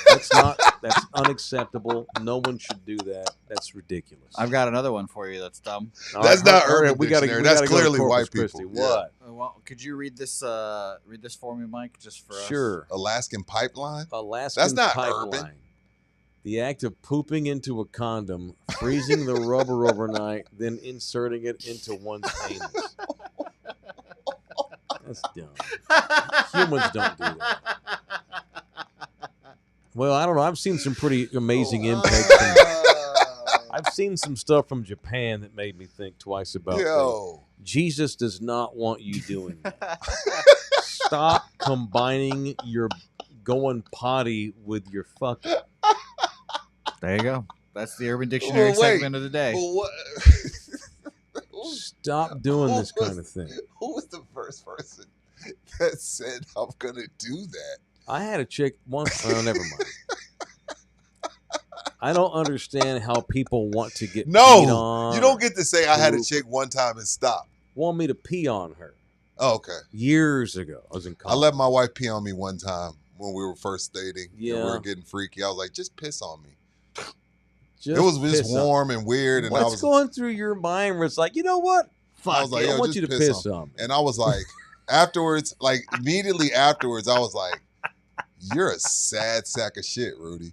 That's unacceptable. No one should do that. That's ridiculous.
I've got another one for you that's dumb.
All
That's
right,
not
all right,
Urban
we gotta-
Dictionary.
we
That's
gotta go to
clearly
Corpus
white
Christi.
people.
What?
Well, could you read this for me, Mike, just for us?
Sure.
Alaskan pipeline?
Alaskan
That's not
pipeline.
urban.
The act of pooping into a condom, freezing the rubber overnight, then inserting it into one's anus. That's dumb. Humans don't do that. Well, I don't know. I've seen some pretty amazing impacts. I've seen some stuff from Japan that made me think twice about things.
Yo.
Jesus does not want you doing that. Stop combining your going potty with your fucking.
There you go. That's the Urban Dictionary
Well, wait.
segment of the day.
Well, what?
Stop doing this kind of thing.
Who was the first person that said, I'm going to do that?
I had a chick once. Oh, never mind. I don't understand how people want to get peed
No,
on.
you don't get to say I had a
poop.
chick one time and stop.
Want me to pee on her
Oh, okay.
years ago. I was in
I
college.
let my wife pee on me one time when we were first dating. And we
Yeah.
were getting freaky. I was like, just piss on me.
Just
It was just
piss on-
warm and weird. And
What's
I was
going through your mind where it's like, you know what? Fuck
I was like,
it. I
yo,
want you
just
to
piss
piss on me.
And I was like, afterwards, like immediately afterwards, I was like, you're a sad sack of shit, Rudy.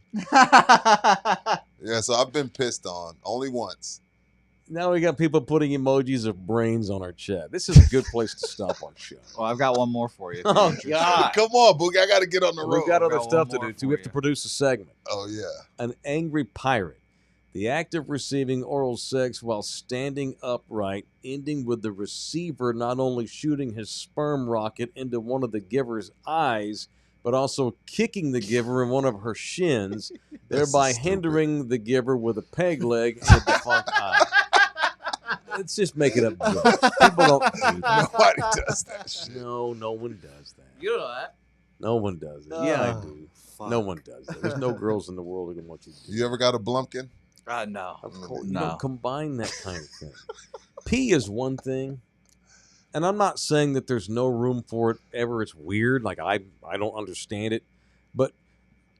Yeah, so I've been pissed on only once.
Now we got people putting emojis of brains on our chat. This is a good place to stop our show.
Well, I've got one more for you. if you're
Oh,
interested.
God.
Come on, Boogie. I got to get on the road.
We've got other
got
stuff
one
to
more
do, too. We
for
have to
you.
produce a segment.
Oh, yeah.
An angry pirate. The act of receiving oral sex while standing upright, ending with the receiver not only shooting his sperm rocket into one of the giver's eyes, but also kicking the giver in one of her shins,
This
thereby
is stupid.
hindering the giver with a peg leg and a defunct eye. It's just making up jokes. People don't do that.
Nobody does that shit.
No one does that.
You know that.
No one does that. Yeah, I
Oh,
do.
fuck.
No one does that. There's no girls in the world who can want you to do
You ever got a blumpkin?
No.
Of course, you
No.
don't combine that kind of thing. Pee is one thing, and I'm not saying that there's no room for it ever. It's weird. Like I don't understand it, but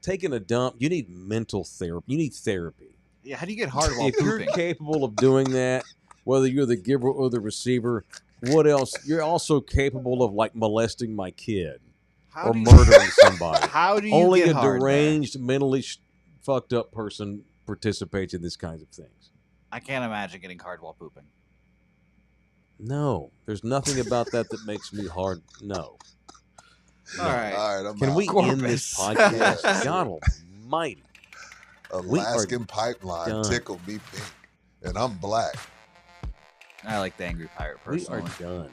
taking a dump, you need mental therapy. You need therapy.
Yeah, how do you get hard while
If you're
pooping?
capable of doing that, whether you're the giver or the receiver, what else? You're also capable of like molesting my kid
How
or
do you-
murdering somebody.
How do you
Only
get
a
hard there?
deranged, mentally fucked up person participates in these kinds of things.
I can't imagine getting hard while pooping.
No, there's nothing about that makes me hard. No.
All right.
All right, I'm
Can
out.
we end this podcast? God almighty. we are
Alaskan pipeline
done.
tickled me pink, and I'm black.
I like the Angry Pirate
We are
personally.
done.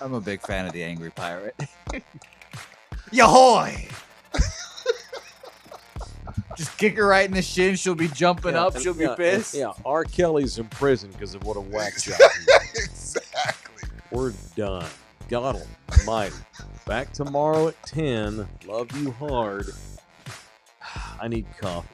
I'm a big fan of the Angry Pirate. Yahoy! Just kick her right in the shin. She'll be jumping up.
and-
She'll be
and-
pissed.
Yeah, R. Kelly's in prison because of what a whack job he did.
Exactly.
We're done. God almighty. Back tomorrow at 10. Love you hard. I need coffee.